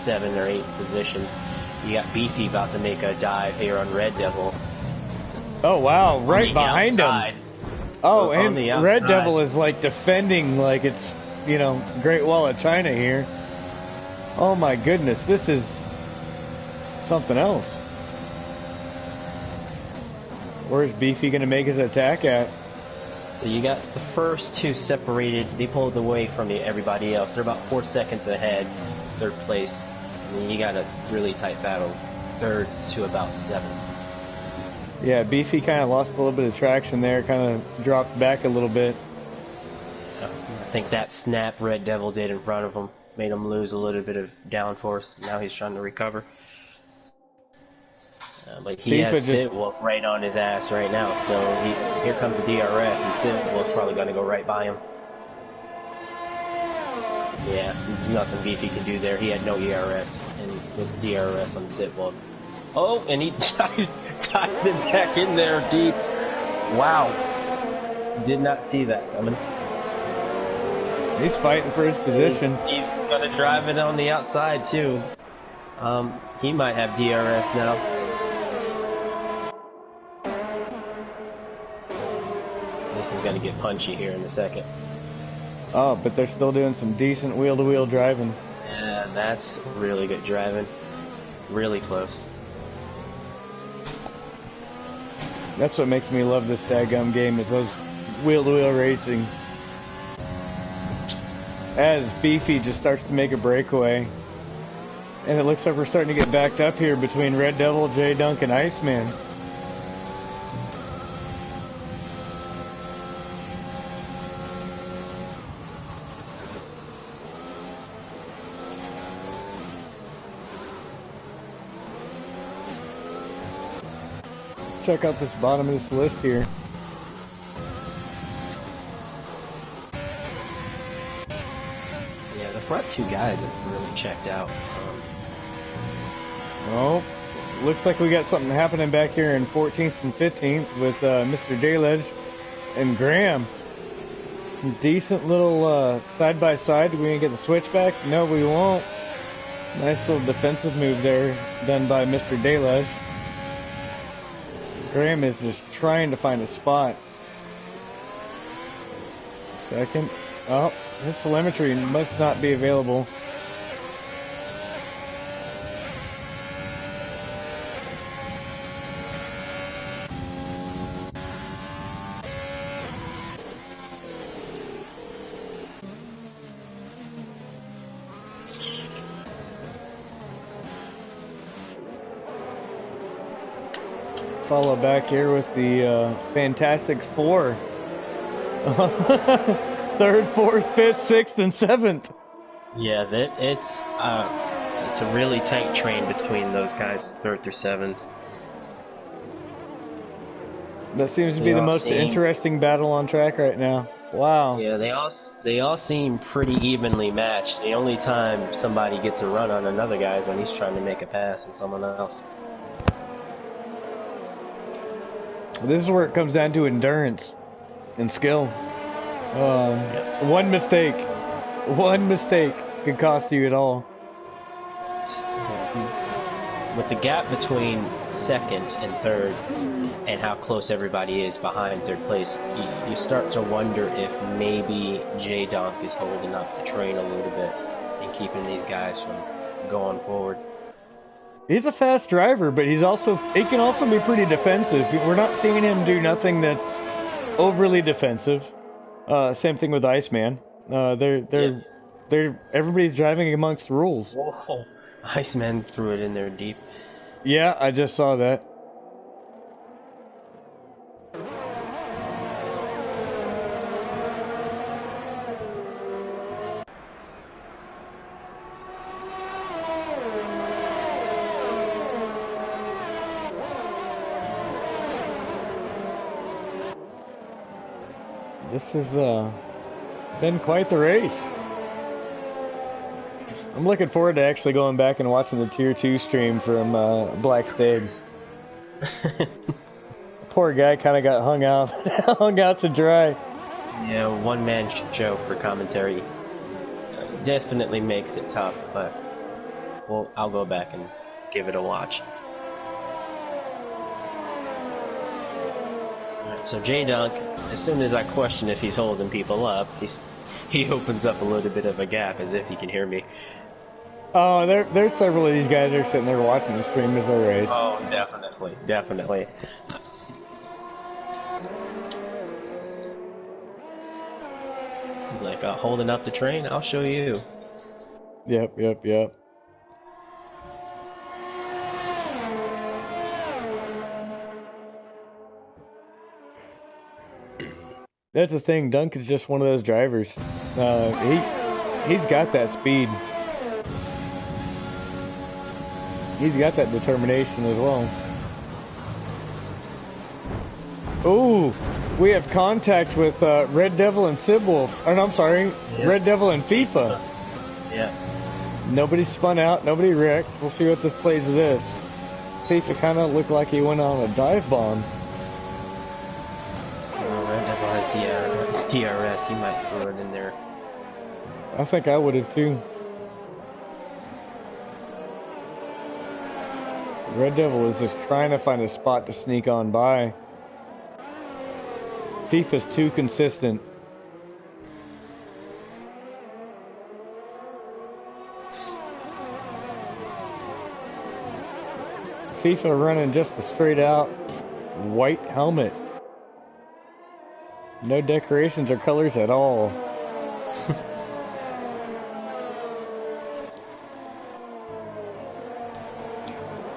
7 or 8 positions. You got Beefy about to make a dive here on Red Devil. Oh, wow. Right behind him. Oh, and Red Devil is like defending like it's, Great Wall of China here. Oh my goodness. This is something else. Where's Beefy going to make his attack at? So you got the first 2 separated. They pulled away from everybody else. They're about 4 seconds ahead, 3rd place. And then you got a really tight battle, 3rd to about 7th. Yeah, Beefy kind of lost a little bit of traction there, kind of dropped back a little bit. I think that snap Red Devil did in front of him made him lose a little bit of downforce. Now he's trying to recover. But he has FIFA just, Sid Wolf right on his ass right now. So here comes the DRS, and Sid Wolf's probably going to go right by him. Yeah, there's nothing Beefy can do there. He had no ERS, and with DRS on Sid Wolf. Oh, and he ties it back in there deep. Wow. Did not see that coming. he's fighting for his position. He's going to drive it on the outside, too. He might have DRS now. This is going to get punchy here in a second. Oh, but they're still doing some decent wheel-to-wheel driving. Yeah, that's really good driving. Really close. That's what makes me love this daggum game, is those wheel-to-wheel racing. As Beefy just starts to make a breakaway. And it looks like we're starting to get backed up here between Red Devil, J-Dunk, and Iceman. Check out this bottom of this list here. Yeah, the front two guys have really checked out. Oh, looks like we got something happening back here in 14th and 15th with Mr. Dalej and Graham. Some decent little side-by-side. We gonna get the switchback? No, we won't. Nice little defensive move there done by Mr. Dalej. Graham is just trying to find a spot. Second. Oh, his telemetry must not be available. Follow back here with the Fantastic Four. Third, fourth, fifth, sixth, and seventh. Yeah, it's a really tight train between those guys, third through seventh. That seems to be the most interesting battle on track right now. Wow. Yeah, they all seem pretty evenly matched. The only time somebody gets a run on another guy is when he's trying to make a pass on someone else. This is where it comes down to endurance and skill. One mistake could cost you it all. With the gap between second and third and how close everybody is behind third place, you start to wonder if maybe J-Donk is holding up the train a little bit and keeping these guys from going forward. He's a fast driver, but he can also be pretty defensive. We're not seeing him do nothing that's overly defensive. Same thing with Iceman. Everybody's driving amongst the rules. Whoa. Iceman threw it in there deep. Yeah, I just saw that. This has been quite the race. I'm looking forward to actually going back and watching the Tier 2 stream from Black Stag. Poor guy kind of got hung out to dry. Yeah, one-man show for commentary definitely makes it tough, but I'll go back and give it a watch. Alright, so J-Dunk, as soon as I question if he's holding people up, he opens up a little bit of a gap as if he can hear me. Oh, there's several of these guys that are sitting there watching the stream as they race. Oh, definitely. Like, holding up the train, I'll show you. Yep. That's the thing. Dunk is just one of those drivers. He's got that speed. He's got that determination as well. Ooh, we have contact with Red Devil and Sibwolf. Oh, no, I'm sorry, Yeah. Red Devil and FIFA. Yeah. Nobody spun out, nobody wrecked. We'll see what this plays of this. FIFA kind of looked like he went on a dive bomb. Red Devil has DRS. He might throw it in there. I think I would have too. Red Devil is just trying to find a spot to sneak on by. FIFA's too consistent. FIFA running just the straight out white helmet. No decorations or colors at all.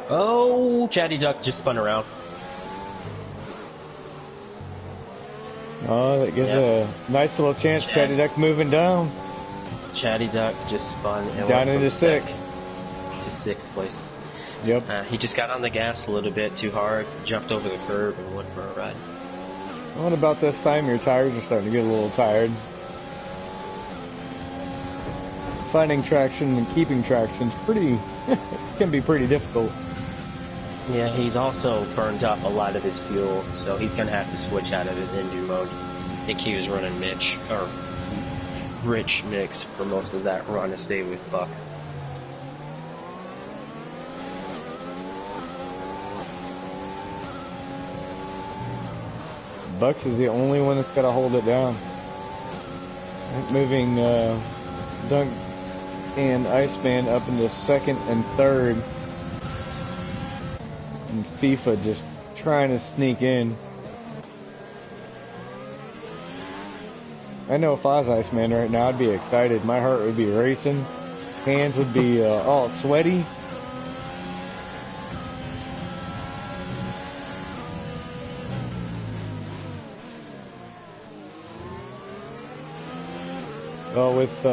Oh, Chatty Duck just spun around. Oh, that gives a nice little chance. Chatty Duck moving down. Chatty Duck just spun and Down went into from sixth. to sixth place. Yep. He just got on the gas a little bit too hard, jumped over the curb, and went for a ride. What about this time? Your tires are starting to get a little tired. Finding traction and keeping traction is pretty, can be pretty difficult. Yeah, he's also burned up a lot of his fuel, so he's gonna have to switch out of his engine mode. I think he was running rich mix for most of that run to stay with Buck. Bucks is the only one that's got to hold it down. Moving Dunk and Iceman up into second and third. And FIFA just trying to sneak in. I know if I was Iceman right now, I'd be excited. My heart would be racing. Hands would be all sweaty. Well, with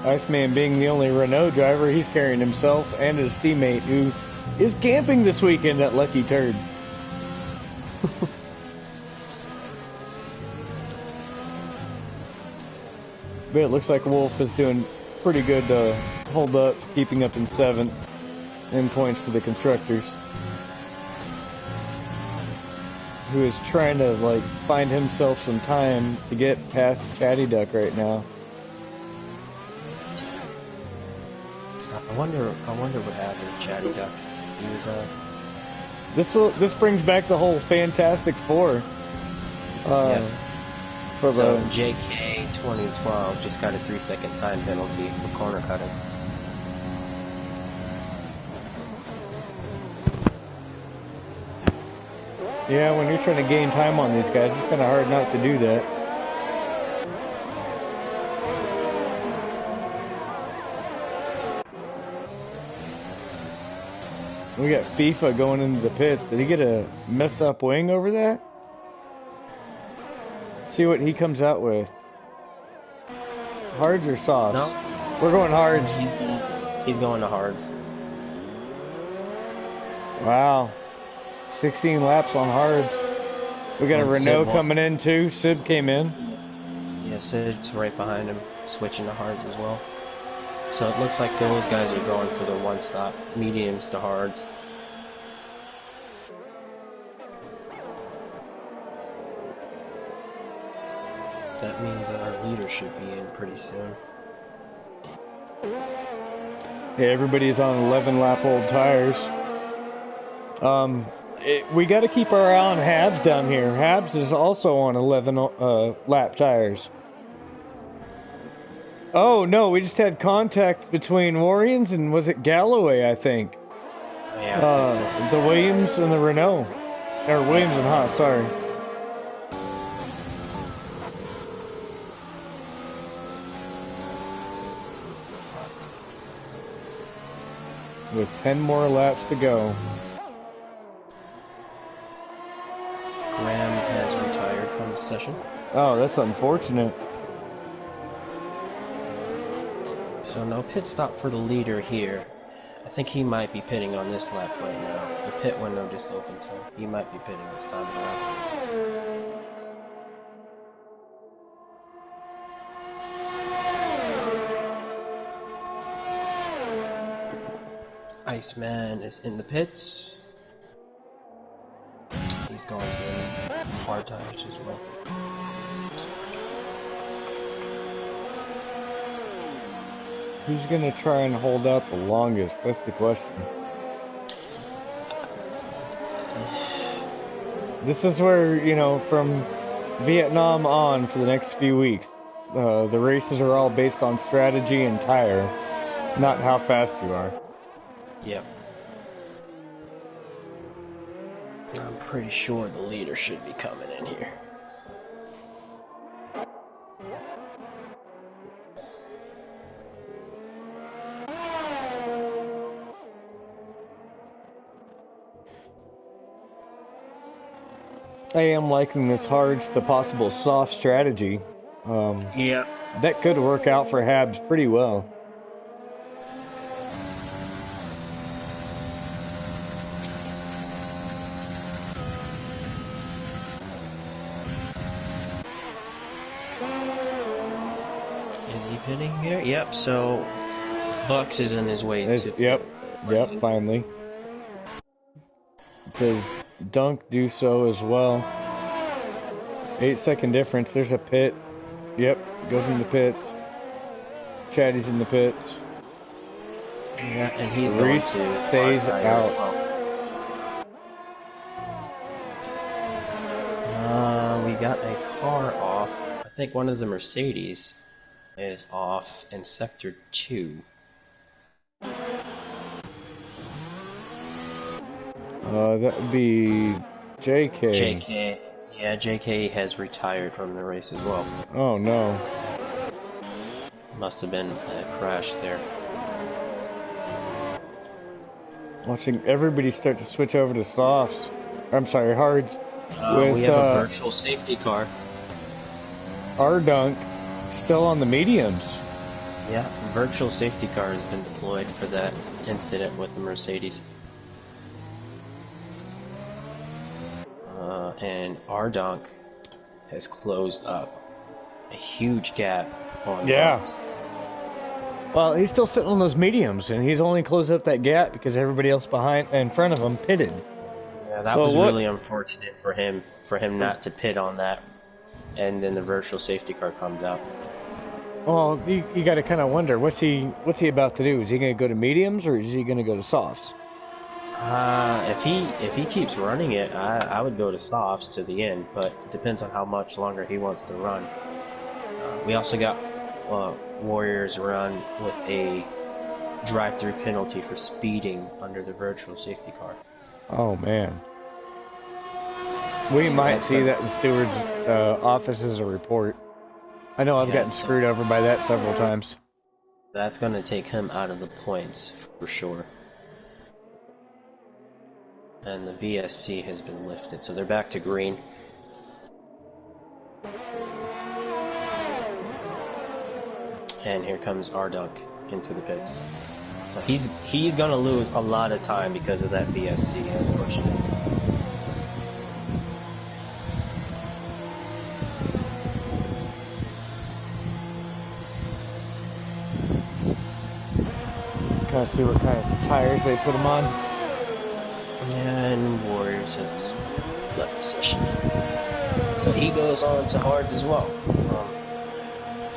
Iceman being the only Renault driver, he's carrying himself and his teammate, who is camping this weekend at Lucky Turd. But it looks like Wolf is doing pretty good to hold up, keeping up in seventh in points for the constructors. Who is trying to find himself some time to get past Chatty Duck right now. I wonder what happened to Chatty Duck. He was, This brings back the whole Fantastic Four. For so JK 2012 just got a 3-second time penalty for corner cutting. Yeah, when you're trying to gain time on these guys, it's kind of hard not to do that. We got FIFA going into the pits. Did he get a messed up wing over that? See what he comes out with. Hards or softs? No. We're going hards. He's going to hards. Wow. 16 laps on hards. We got a Renault coming in too. Sib came in. Yeah, Sid's right behind him, switching to hards as well. So it looks like those guys are going for the one-stop, mediums to hards. That means that our leader should be in pretty soon. Yeah, everybody's on 11 lap old tires. We got to keep our eye on Habs down here. Habs is also on 11 lap tires. Oh no, we just had contact between Warriors and was it Galloway? I think. Yeah. I think so. The Williams and the Renault, or Williams and Haas. Sorry. With 10 more laps to go. Graham has retired from the session. Oh, that's unfortunate. So no pit stop for the leader here. I think he might be pitting on this lap right now. The pit window just opened, so he might be pitting this time around. Iceman is in the pits. He's going through hard tires as well. Who's gonna try and hold out the longest? That's the question. This is where, you know, from Vietnam on for the next few weeks, the races are all based on strategy and tire, not how fast you are. Yep. I'm pretty sure the leader should be coming in here. I am liking this hard to possible soft strategy. Yep. That could work out for Habs pretty well. Is he pitting here? Yep, so Bucks is in his way to... Yep, finally. Does Dunk do so as well? 8-second difference, there's a pit. Yep, goes in the pits. Chatty's in the pits. Yeah, and he's Reese going to stays out. We got a car off. I think one of the Mercedes is off in Sector 2. That would be JK. JK. Yeah, JK has retired from the race as well. Oh no. Must have been a crash there. Watching everybody start to switch over to softs. I'm sorry, hards. We have a virtual safety car. Our Dunk still on the mediums. Yeah, virtual safety car has been deployed for that incident with the Mercedes. And our Dunk has closed up a huge gap on Bucks. Well, he's still sitting on those mediums, and he's only closed up that gap because everybody else behind in front of him pitted. Yeah, that was really unfortunate for him not to pit on that, and then the virtual safety car comes out. Well, you got to kind of wonder what's he about to do? Is he going to go to mediums or is he going to go to softs? If he keeps running it, I would go to softs to the end, but it depends on how much longer he wants to run. We also got Warriors run with a drive-through penalty for speeding under the virtual safety car. Oh man, we might see that in Stewart's office as a report. I know I've gotten screwed over by that several times. That's going to take him out of the points for sure. And the VSC has been lifted, so they're back to green. And here comes Ardunk into the pits. So he's gonna lose a lot of time because of that VSC, unfortunately. Kind of see what kind of tires they put him on. And Warriors has left the session. So he goes on to hards as well.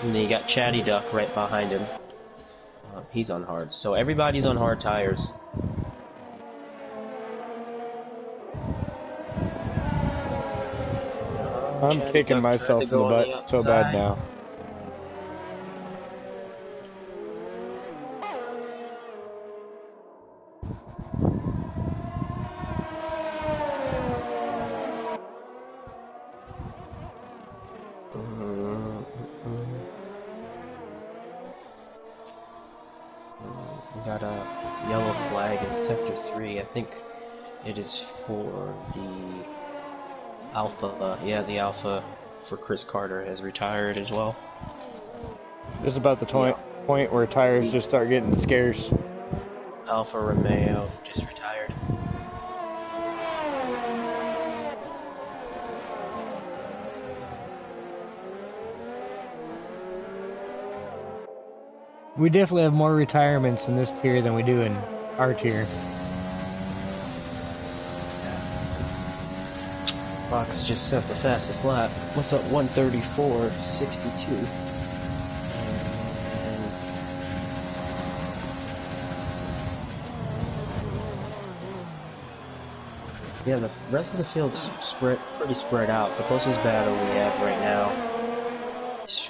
And then you got Chatty Duck right behind him. He's on hard. So everybody's on hard tires. I'm kicking myself in the butt so bad now. We got a yellow flag in Sector 3. I think it is for the Alpha, the Alpha for Chris Carter has retired as well. This is about the point where tires just start getting scarce. Alfa Romeo just retired. We definitely have more retirements in this tier than we do in our tier. Fox just set the fastest lap. What's up? 1:34.62. Yeah, the rest of the field's pretty spread out. The closest battle we have right now is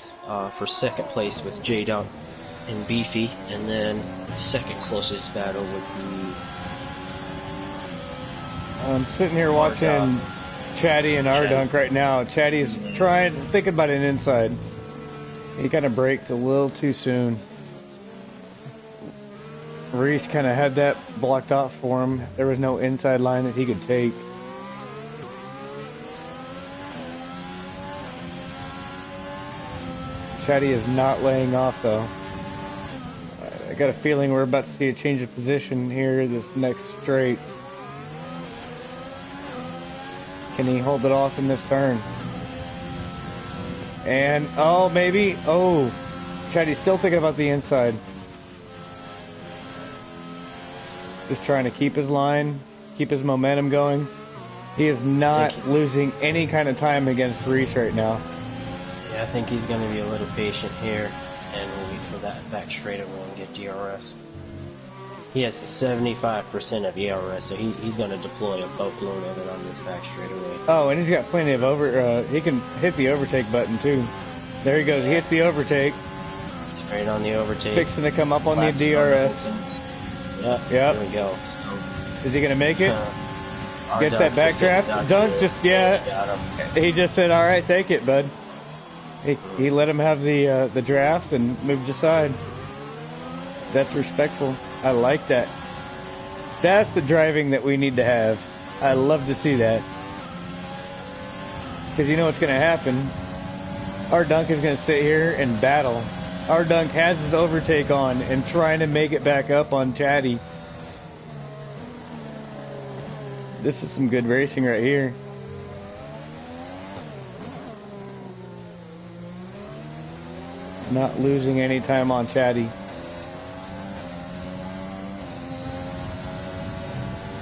for second place with J-Dunk and Beefy, and then the second closest battle would be... I'm sitting here watching Chatty and R-Dunk right now. Chatty's thinking about an inside. He kind of braked a little too soon. Reese kind of had that blocked off for him. There was no inside line that he could take. Chatty is not laying off though. I got a feeling we're about to see a change of position here this next straight. Can he hold it off in this turn? And, oh, maybe. Oh, Chatty's still thinking about the inside. Just trying to keep his line, keep his momentum going. He is not losing any kind of time against Reese right now. Yeah, I think he's going to be a little patient here, and we'll wait for that back straightaway and get DRS. He has 75% of ERS, so he's going to deploy a boatload of it on this back straightaway. Oh, and he's got plenty of he can hit the overtake button too. There he goes, he hits the overtake. Straight on the overtake. Fixing to come up on the DRS. Yep. There we go. Is he going to make it? Get that backdraft? Dunk just, he just said, all right, take it, bud. He let him have the draft and moved aside. That's respectful. I like that. That's the driving that we need to have. I love to see that. Because you know what's going to happen. Our Dunk is going to sit here and battle. Our Dunk has his overtake on and trying to make it back up on Chatty. This is some good racing right here. Not losing any time on Chatty.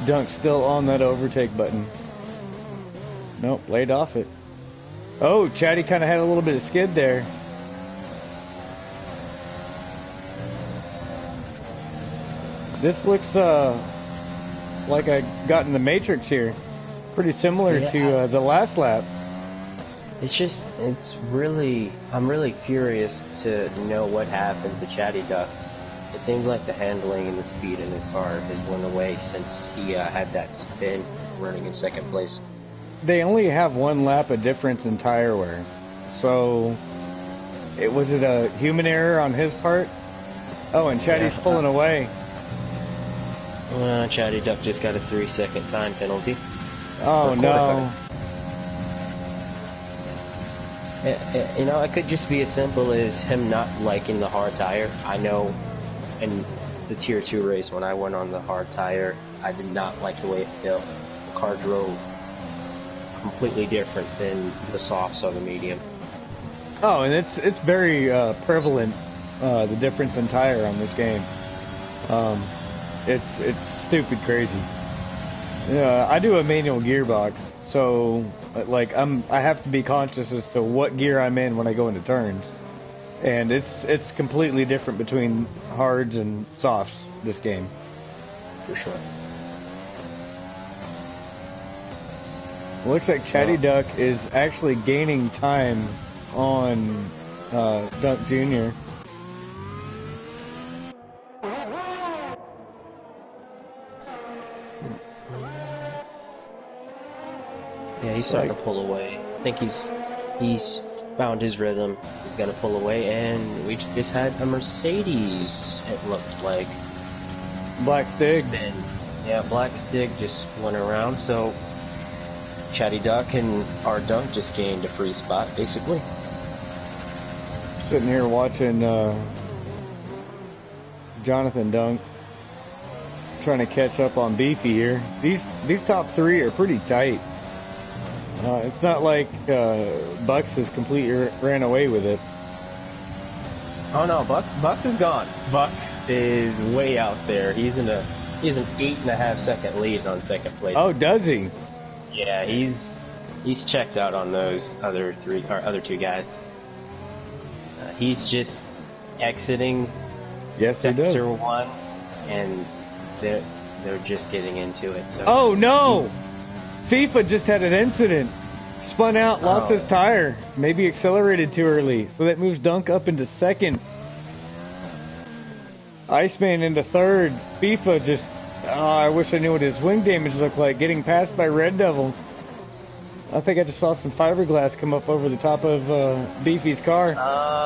Dunk still on that overtake button. Nope, laid off it. Oh, Chatty kind of had a little bit of skid there. This looks like I got in the Matrix here. Pretty similar to the last lap. I'm really curious to know what happened to Chatty Duck. It seems like the handling and the speed in his car has went away since he had that spin running in second place. They only have one lap of difference in tire wear. So, was it a human error on his part? Oh, and Chatty's pulling away. Chatty Duck just got a 3-second time penalty. Oh, no. You know, it could just be as simple as him not liking the hard tire. I know in the Tier 2 race when I went on the hard tire, I did not like the way it felt. The car drove completely different than the softs or the medium. Oh, and it's very prevalent, the difference in tire on this game. It's stupid crazy. I do a manual gearbox, so like I have to be conscious as to what gear I'm in when I go into turns, and it's completely different between hards and softs this game. For sure. Looks like Chatty Duck is actually gaining time on Dunk Jr. Yeah, he's starting to pull away. I think he's found his rhythm. He's going to pull away, and we just had a Mercedes, it looks like. Black Stig. Spin. Yeah, Black Stig just went around, so Chatty Duck and our Dunk just gained a free spot, basically. Sitting here watching Jonathan Dunk trying to catch up on Beefy here. These top three are pretty tight. It's not like Bucks has completely ran away with it. Oh no, Bucks is gone. Bucks is way out there. He's an 8.5 second lead on second place. Oh, does he? Yeah, he's checked out on those other two guys. He's just exiting Yes, he does. sector 1, and they're just getting into it. So. Oh no! FIFA just had an incident. Spun out, lost his tire. Maybe accelerated too early. So that moves Dunk up into second. Iceman into third. FIFA just... Oh, I wish I knew what his wing damage looked like. Getting passed by Red Devil. I think I just saw some fiberglass come up over the top of Beefy's car.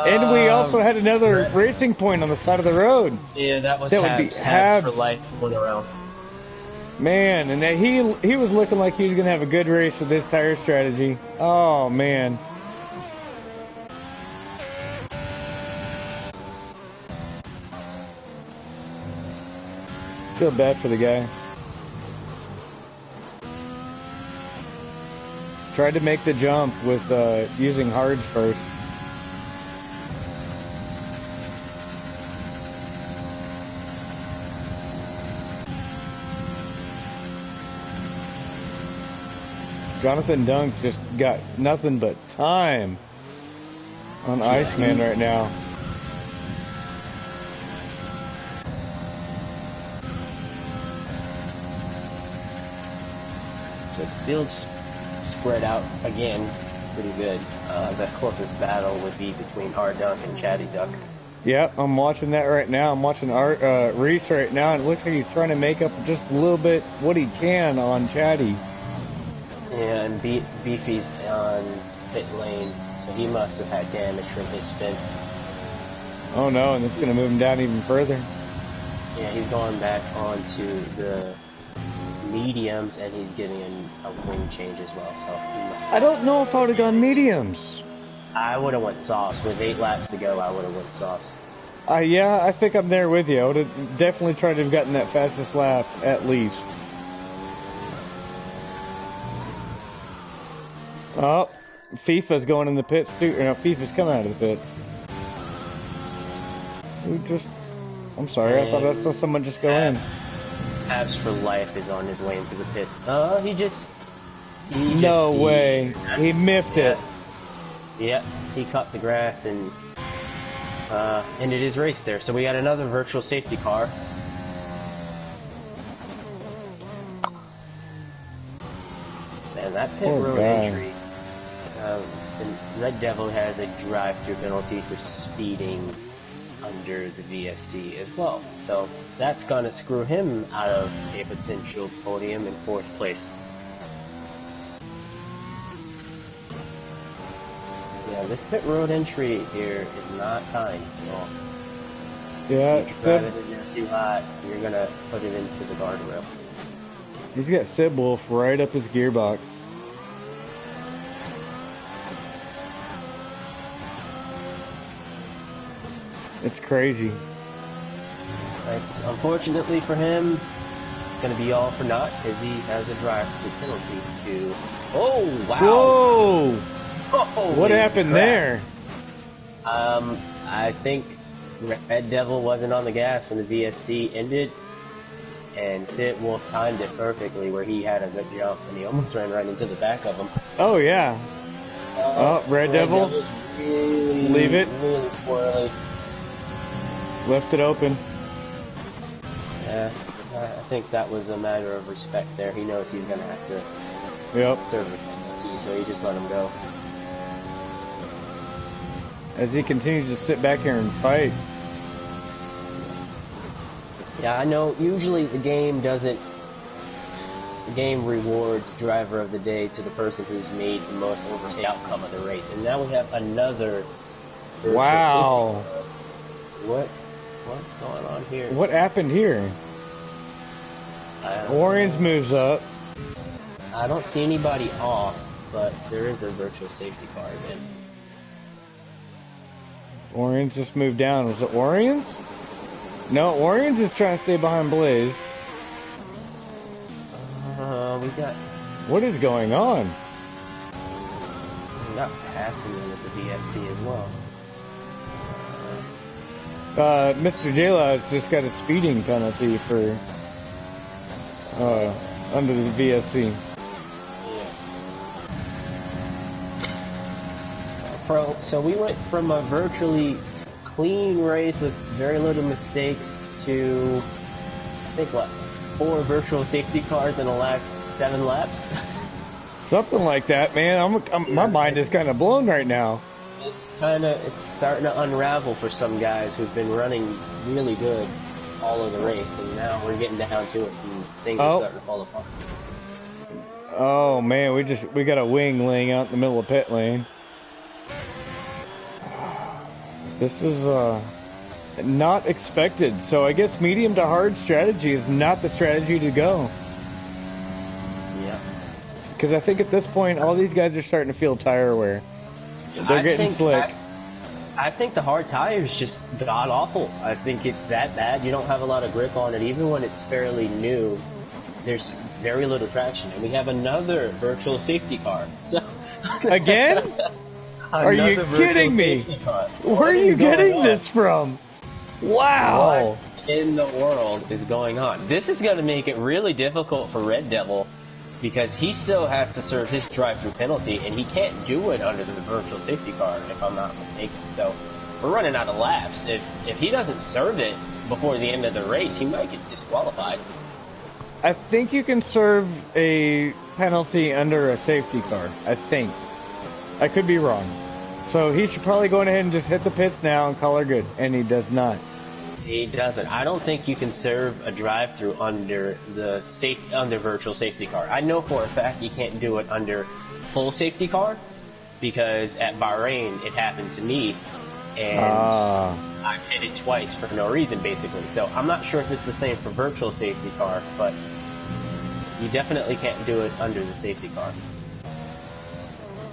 And we also had another racing point on the side of the road. Yeah, that was That would be Habs for Habs. life going around. Man, and that he was looking like he was going to have a good race with this tire strategy. Oh, man. Feel bad for the guy. Tried to make the jump with using hards first. Jonathan Dunk just got nothing but time on Iceman right now. So the field's spread out again pretty good. The closest battle would be between our Dunk and Chatty Duck. Yep, I'm watching that right now. I'm watching Reese right now, and it looks like he's trying to make up just a little bit what he can on Chatty. Yeah, and Beefy's on pit lane, so he must have had damage from his spin. Oh no, and it's going to move him down even further. Yeah, he's going back onto the mediums, and he's getting a wing change as well. So I don't know if I would have gone mediums. I would have went softs. With 8 laps to go, I would have went softs. Yeah, I think I'm there with you. I would have definitely tried to have gotten that fastest lap at least. Oh, FIFA's going in the pits too. No, FIFA's coming out of the pits. I'm sorry, I thought I saw someone just go in. Abs for Life is on his way into the pits. No way. He miffed it. Yep, he cut the grass and ended his race there. So we got another virtual safety car. Man, that pit road entry. The Red Devil has a drive-through penalty for speeding under the VSC as well. So that's going to screw him out of a potential podium in 4th place. Yeah, this pit road entry here is not kind at all. Yeah, if you drive it in there too hot, you're going to put it into the guardrail. He's got Sib Wolf right up his gearbox. It's crazy. Unfortunately for him, it's going to be all for naught because he has a drive-through penalty to... Oh, wow! Whoa! Holy What happened crap. there? I think Red Devil wasn't on the gas when the VSC ended, and Sid Wolf timed it perfectly where he had a good jump, and he almost ran right into the back of him. Oh, yeah. Red Devil. Really, Leave it. really squirrely. Left it open. Yeah, I think that was a matter of respect there. He knows he's going to have to Yep. serve a penalty, so he just let him go. As he continues to sit back here and fight. Yeah, I know usually the game doesn't... The game rewards driver of the day to the person who's made the most over the outcome of the race. And now we have another... Wow. What's going on here? What happened here? Orions moves up. I don't see anybody off, but there is a virtual safety car again. Orions just moved down. Was it Orions? No, Orions is trying to stay behind Blaze. We got What is going on? passing them at the VSC as well. Mr. J-Law has just got a speeding penalty for under the VSC. Yeah. So we went from a virtually clean race with very little mistakes to, I think, what, 4 virtual safety cars in the last 7 laps? Something like that, man. My mind is kind of blown right now. It's starting to unravel for some guys who've been running really good all of the race, and now we're getting down to it, and things are starting to fall apart. Oh man, we got a wing laying out in the middle of pit lane. This is not expected, so I guess medium to hard strategy is not the strategy to go. Yeah. Because I think at this point, all these guys are starting to feel tire wear. They're getting slick. I think the hard tire is just god awful. I think it's that bad. You don't have a lot of grip on it. Even when it's fairly new, there's very little traction. And we have another virtual safety car. So again? Are you kidding me? Where are you getting this from? Wow. What in the world is going on? This is going to make it really difficult for Red Devil, because he still has to serve his drive-through penalty, and he can't do it under the virtual safety car, if I'm not mistaken. So we're running out of laps. If he doesn't serve it before the end of the race, he might get disqualified. I think you can serve a penalty under a safety car. I think. I could be wrong. So he should probably go ahead and just hit the pits now and call her good, and he does not. He doesn't. I don't think you can serve a drive-through under under virtual safety car. I know for a fact you can't do it under full safety car, because at Bahrain it happened to me, and I hit it twice for no reason, basically. So I'm not sure if it's the same for virtual safety car, but you definitely can't do it under the safety car.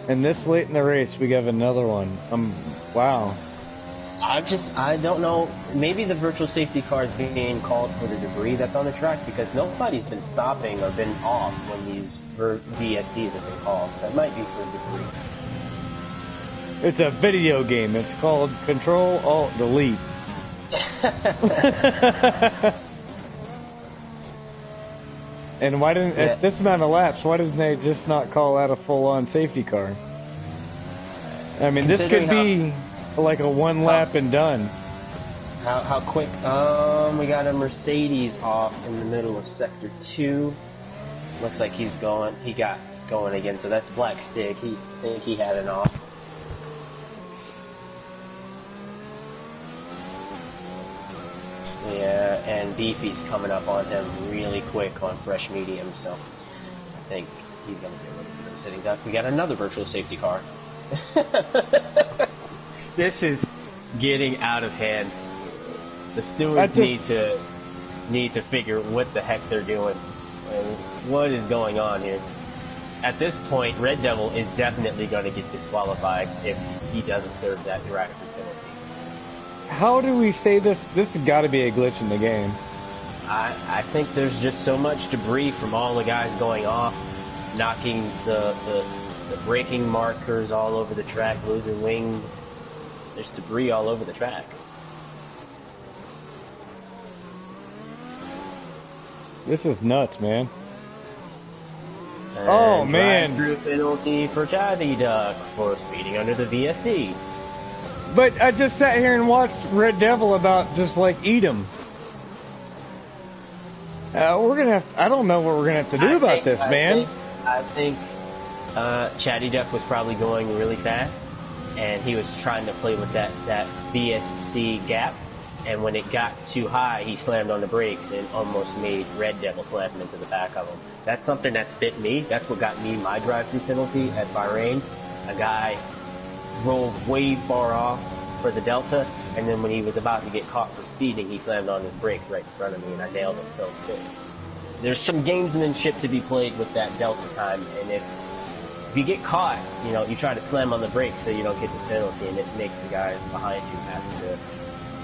And this late in the race, we have another one. Wow. I don't know, maybe the virtual safety car is being called for the debris that's on the track, because nobody's been stopping or been off when these VSCs have been called, so it might be for debris. It's a video game. It's called Control Alt Delete. And why didn't, at this amount of laps, why didn't they just not call out a full-on safety car? I mean, this could be like a 1 lap and done. How quick? We got a Mercedes off in the middle of sector 2. Looks like he got going again, so that's Black Stick. I think he had an off. Yeah, and Beefy's coming up on him really quick on fresh medium, so I think he's going to be a little bit of sitting duck. We got another virtual safety car. This is getting out of hand. The stewards need to figure what the heck they're doing and what is going on here. At this point, Red Devil is definitely going to get disqualified if he doesn't serve that drive-through penalty. How do we say this? This has got to be a glitch in the game. I think there's just so much debris from all the guys going off, knocking the braking markers all over the track, losing wings. There's debris all over the track. This is nuts, man. And oh, man. Drive-through penalty for Chatty Duck for speeding under the VSC. But I just sat here and watched Red Devil about just like eat him. We're gonna have. I don't know what we're gonna have to do about this, man. I think Chatty Duck was probably going really fast, and he was trying to play with that VSC gap. And when it got too high, he slammed on the brakes and almost made Red Devil slam into the back of him. That's something that's bit me. That's what got me my drive-through penalty at Bahrain. A guy drove way far off for the Delta, and then when he was about to get caught for speeding, he slammed on his brakes right in front of me, and I nailed him. So there's some gamesmanship to be played with that delta time, and if you get caught, you know, you try to slam on the brakes so you don't get the penalty, and it makes the guys behind you have to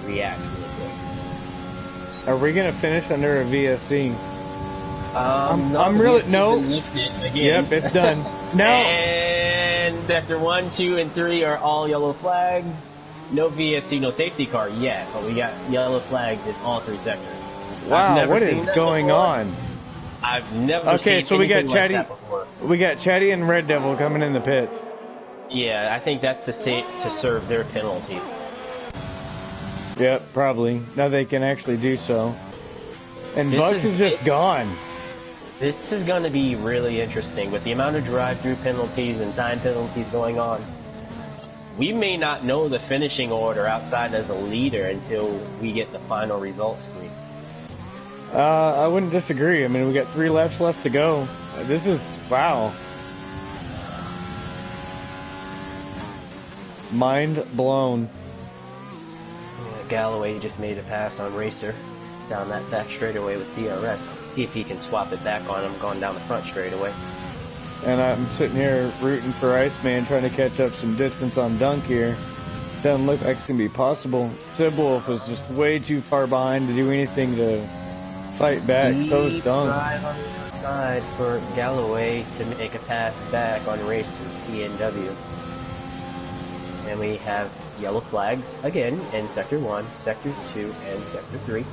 react really quick. Are we gonna finish under a VSC? No, I'm the really VSC's no. been lifted again. Yep, it's done. Now, And sector 1, 2, and 3 are all yellow flags. No VSC, no safety car yet, but we got yellow flags in all 3 sectors. wow, what is going before. on? I've never Okay, seen so we got anything like Chatty, that before. we got Chatty and Red Devil coming in the pits. Yeah, I think that's to serve their penalty. Yep, probably. Now they can actually do so. And This Bucks is just gone. This is going to be really interesting with the amount of drive-through penalties and time penalties going on. We may not know the finishing order outside as a leader until we get the final results screen. I wouldn't disagree. I mean, we got 3 laps left to go. This is, wow. Mind blown. Galloway just made a pass on Racer down that back straightaway with DRS. See if he can swap it back on him going down the front straightaway. And I'm sitting here rooting for Iceman, trying to catch up some distance on Dunk here. Doesn't look like it's going to be possible. Sibwolf is just way too far behind to do anything to fight back. So is Dunk. Drive on the outside for Galloway to make a pass back on Racer's PNW. And we have yellow flags again in Sector 1, Sector 2, and Sector 3.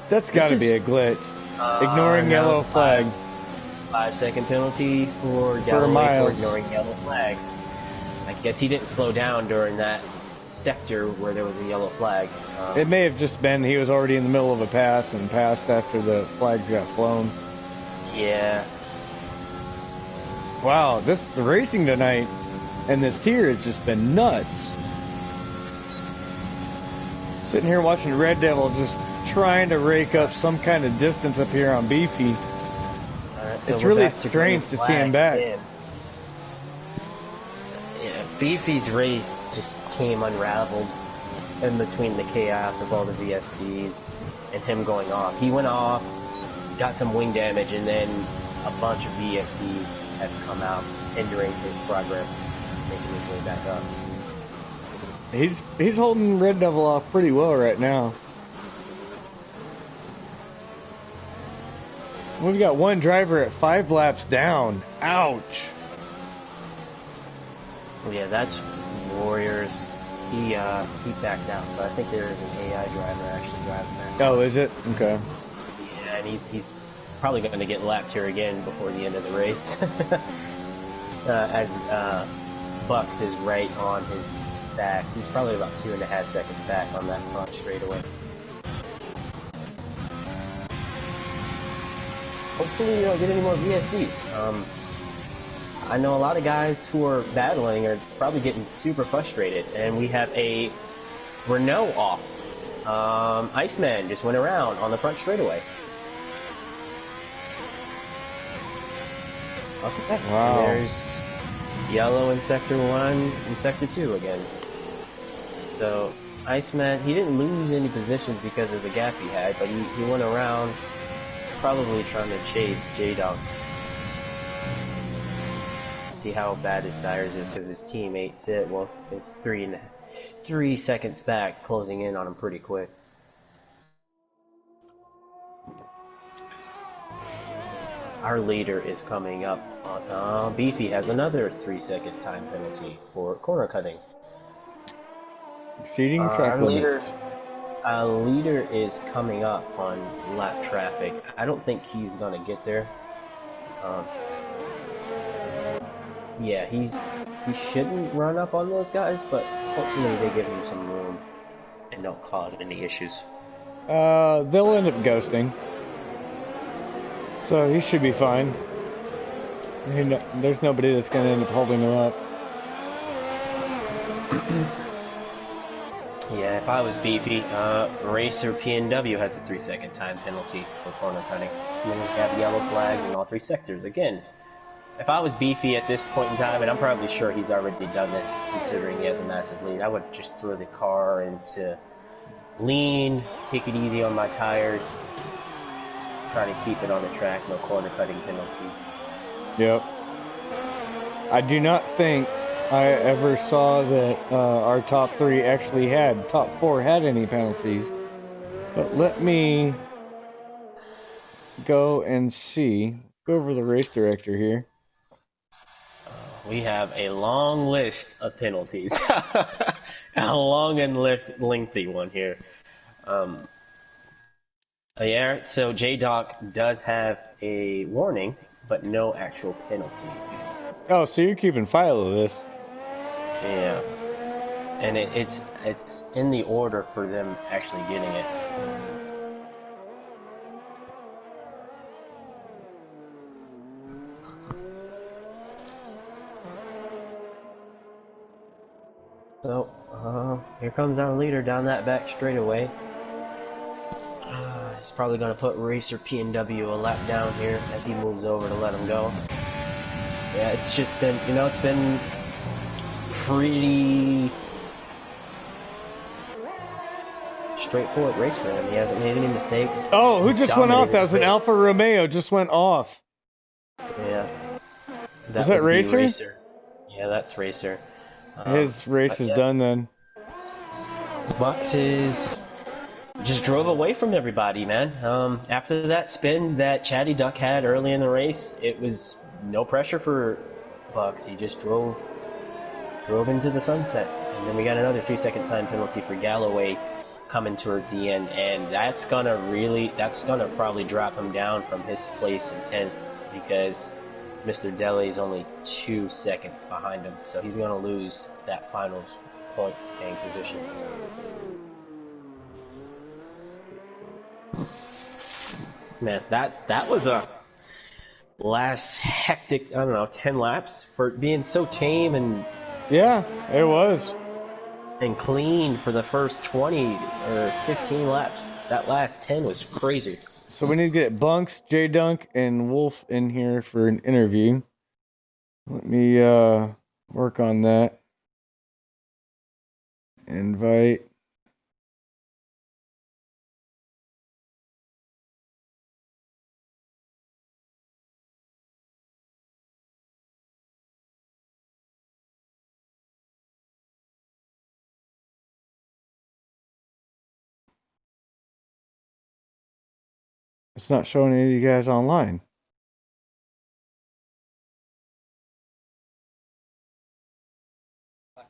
That's got to be a glitch. Ignoring yellow flag. 5-second penalty for Galloway for ignoring yellow flags. I guess he didn't slow down during that sector where there was a yellow flag. It may have just been he was already in the middle of a pass and passed after the flags got flown. Yeah. Wow, the racing tonight and this tier has just been nuts. Sitting here watching Red Devil just trying to rake up some kind of distance up here on Beefy. Right, so it's really strange to see him back. Yeah, Beefy's race just came unraveled in between the chaos of all the VSCs and him going off. He went off, got some wing damage, and then a bunch of VSCs had come out, hindering his progress, making his way back up. He's holding Red Devil off pretty well right now. We've got one driver at 5 laps down. Ouch. Yeah, that's Warriors. He backed out, so I think there is an AI driver actually driving that. Oh, is it? Okay. Yeah, and he's probably going to get lapped here again before the end of the race. As Bucks is right on his back. He's probably about 2.5 seconds back on that front straightaway. Hopefully you don't get any more VSCs. I know a lot of guys who are battling are probably getting super frustrated, and we have a Renault off. Iceman just went around on the front straightaway. Okay. Wow. And there's yellow in Sector 1 and Sector 2 again. So, Iceman, he didn't lose any positions because of the gap he had, but he went around probably trying to chase J-Dog. See how bad his tires is because his teammate Sid, well, is 3 seconds back, closing in on him pretty quick. Our leader is coming up on, Beefy has another 3-second time penalty for corner cutting. Exceeding track limits. Our leader is coming up on lap traffic. I don't think he's gonna get there. Yeah, he shouldn't run up on those guys, but hopefully they give him some room and don't cause any issues. They'll end up ghosting. So he should be fine. There's nobody that's going to end up holding him up. Yeah, if I was Beefy, Racer PNW has a 3-second time penalty for corner cutting. And then we have yellow flags in all 3 sectors. Again, if I was Beefy at this point in time, and I'm probably sure he's already done this considering he has a massive lead, I would just throw the car into lean, take it easy on my tires, try to keep it on the track, no corner cutting penalties. Yep. I do not think I ever saw that our top four had any penalties. But let me go and see. Go over the race director here. We have a long list of penalties. A long and lengthy one here. Yeah, so J-Doc does have a warning, but no actual penalty. Oh, so you're keeping file of this. Yeah. And it's in the order for them actually getting it. So, here comes our leader down that back straightaway. He's probably going to put Racer P&W a lap down here as he moves over to let him go. Yeah, it's just been, it's been pretty straightforward race for him. He hasn't made any mistakes. Oh, who just went off? That was an Alfa Romeo just went off. Yeah. Was that Racer? Racer? Yeah, that's Racer. His race is done then. Bucks just drove away from everybody, man. After that spin that Chatty Duck had early in the race, it was no pressure for Bucks. He just drove into the sunset. And then we got another 3-second time penalty for Galloway coming towards the end, and that's gonna probably drop him down from his place in 10th because Mr. Deli is only 2 seconds behind him, so he's gonna lose that final points paying position. Man, that was a last hectic, 10 laps for being so tame and yeah, it was. And clean for the first 20 or 15 laps. That last 10 was crazy. So we need to get Bunks, J-Dunk, and Wolf in here for an interview. Let me work on that. Invite. It's not showing any of you guys online.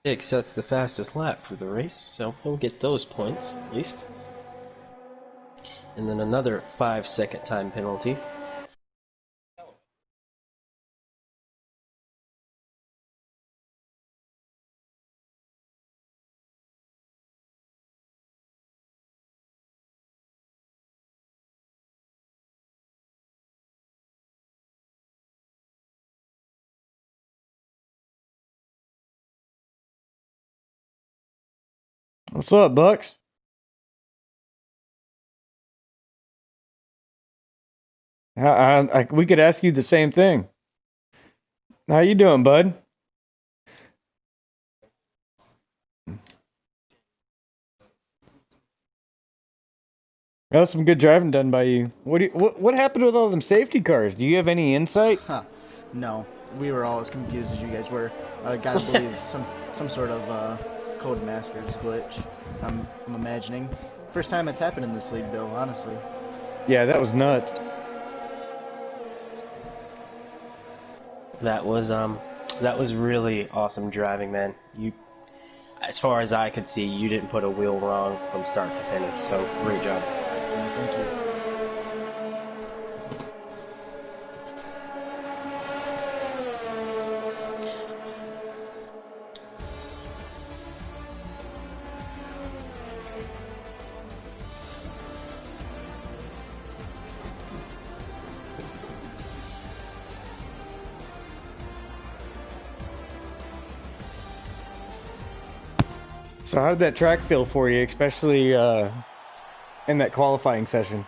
Dick sets the fastest lap for the race, so he'll get those points at least. And then another 5-second time penalty. What's up, Bucks? We could ask you the same thing. How you doing, bud? That was some good driving done by you. What happened with all them safety cars? Do you have any insight? No, we were all as confused as you guys were. Gotta believe some sort of code master's glitch. I'm imagining. First time it's happened in this league, though. Honestly. Yeah, that was nuts. That was really awesome driving, man. As far as I could see, you didn't put a wheel wrong from start to finish. So great job. Yeah, thank you. So how did that track feel for you, especially in that qualifying session?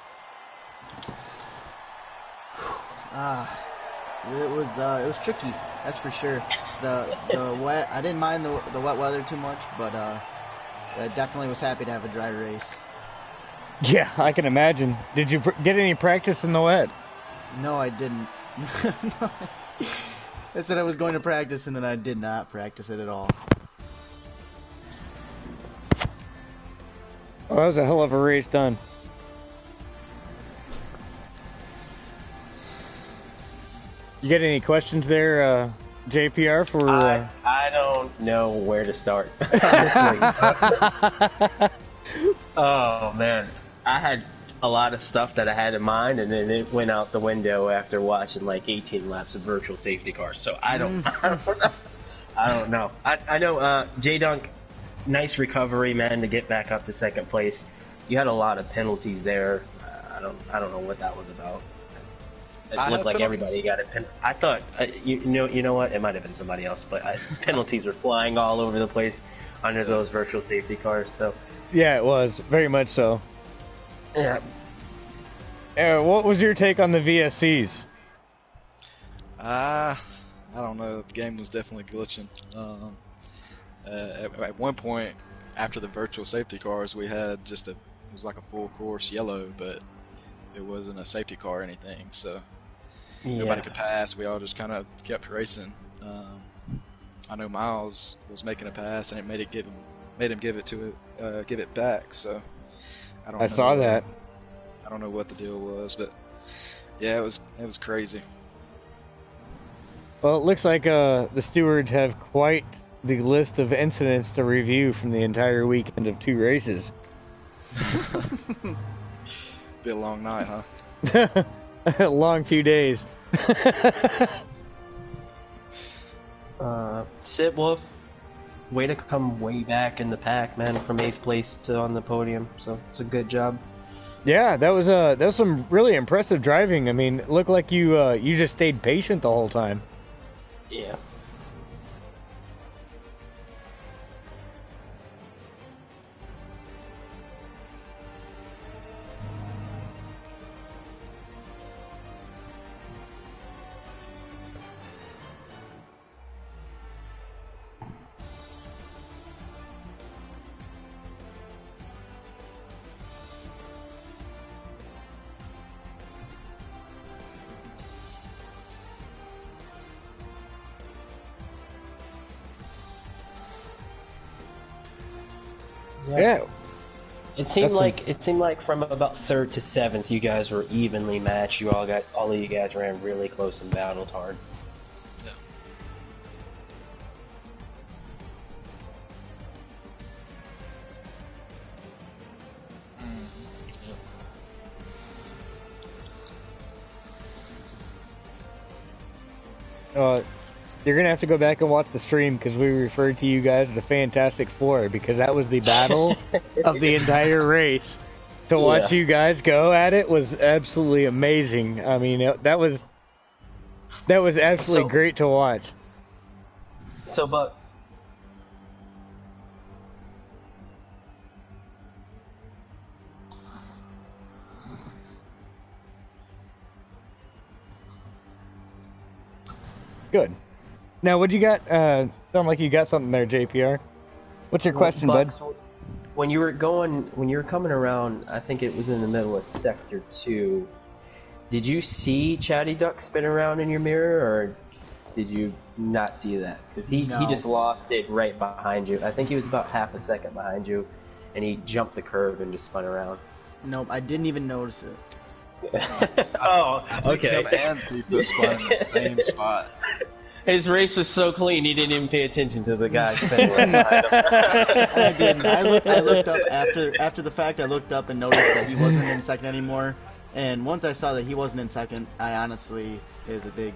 It was tricky. That's for sure. The wet. I didn't mind the wet weather too much, but I definitely was happy to have a dry race. Yeah, I can imagine. Did you get any practice in the wet? No, I didn't. I said I was going to practice, and then I did not practice it at all. Oh, that was a hell of a race done. You get any questions there, JPR, for... I don't know where to start, honestly. Oh, man. I had a lot of stuff that I had in mind, and then it went out the window after watching like 18 laps of virtual safety cars. So I don't know. I know, J-Dunk, nice recovery, man, to get back up to second place. You had a lot of penalties there. I don't know what that was about. It looked like everybody got a penalty. I thought, you know what? It might have been somebody else, but penalties were flying all over the place under those virtual safety cars. So yeah, it was very much so. Yeah. What was your take on the VSCs? I don't know. The game was definitely glitching. At one point, after the virtual safety cars, we had it was like a full course yellow, but it wasn't a safety car or anything. So nobody could pass. We all just kind of kept racing. I know Miles was making a pass, and it made him give it back. So I don't know. Saw that. I don't know what the deal was, but yeah, it was crazy. Well, it looks like the stewards have quite the list of incidents to review from the entire weekend of 2 races. Be a long night, huh? A long few days. Sit Wolf, way to come way back in the pack, man, from 8th place to on the podium. So it's a good job. Yeah, that was some really impressive driving. I mean, it looked like you just stayed patient the whole time. Yeah. Yeah. It seemed like from about 3rd to 7th, you guys were evenly matched. All of you guys ran really close and battled hard. Yeah. You're gonna have to go back and watch the stream because we referred to you guys as the Fantastic Four because that was the battle of the entire race. To watch you guys go at it was absolutely amazing. I mean, that was absolutely great to watch. So, but good. Now, what you got? Sound like you got something there, JPR. What's your question, bud? When you were coming around, I think it was in the middle of Sector 2. Did you see Chatty Duck spin around in your mirror, or did you not see that? Because he just lost it right behind you. I think he was about half a second behind you, and he jumped the curve and just spun around. Nope, I didn't even notice it. Oh, okay. Him and FIFA spun in the same spot. His race was so clean, he didn't even pay attention to the guy spinning right behind him. I didn't. I looked up after the fact. I looked up and noticed that he wasn't in second anymore. And once I saw that he wasn't in second, I honestly, it was a big,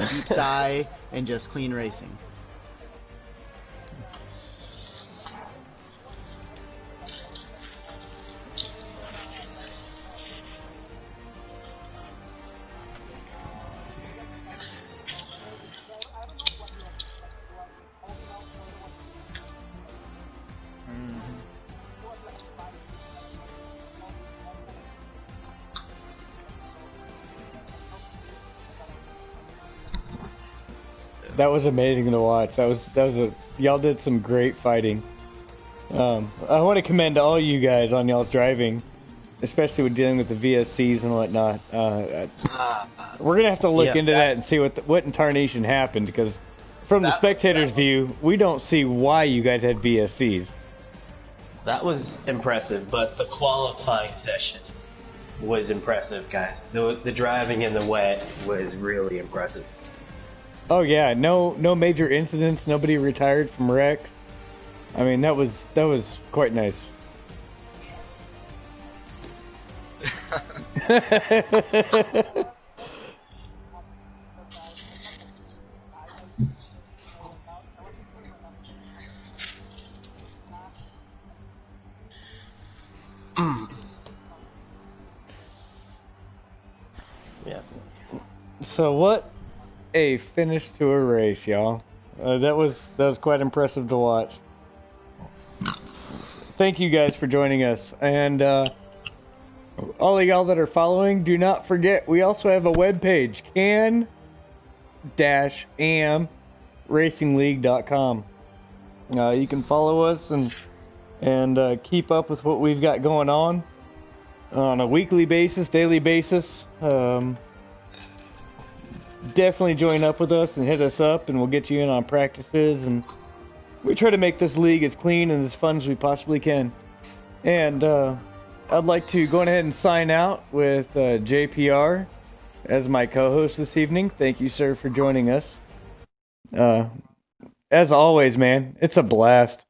deep sigh and just clean racing. That was amazing to watch. Y'all did some great fighting. I want to commend all you guys on y'all's driving. especially with dealing with the VSCs and whatnot. We're gonna have to look into that and see what in tarnation happened, because from the spectator's view, we don't see why you guys had VSCs. That was impressive, but the qualifying session was impressive, guys. The driving in the wet was really impressive. Oh yeah, no major incidents. Nobody retired from wrecks. I mean, that was quite nice. Yeah. So what a finish to a race, y'all. That was quite impressive to watch. Thank you guys for joining us, and all of y'all that are following, do not forget we also have a webpage, can-am-racingleague.com. You can follow us and keep up with what we've got going on a weekly basis, daily basis. Definitely join up with us and hit us up, and we'll get you in on practices, and we try to make this league as clean and as fun as we possibly can. And I'd like to go ahead and sign out with JPR as my co-host this evening. Thank you, sir, for joining us. As always, man, it's a blast.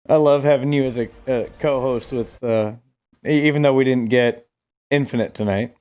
I love having you as a co-host with, even though we didn't get Infinite tonight.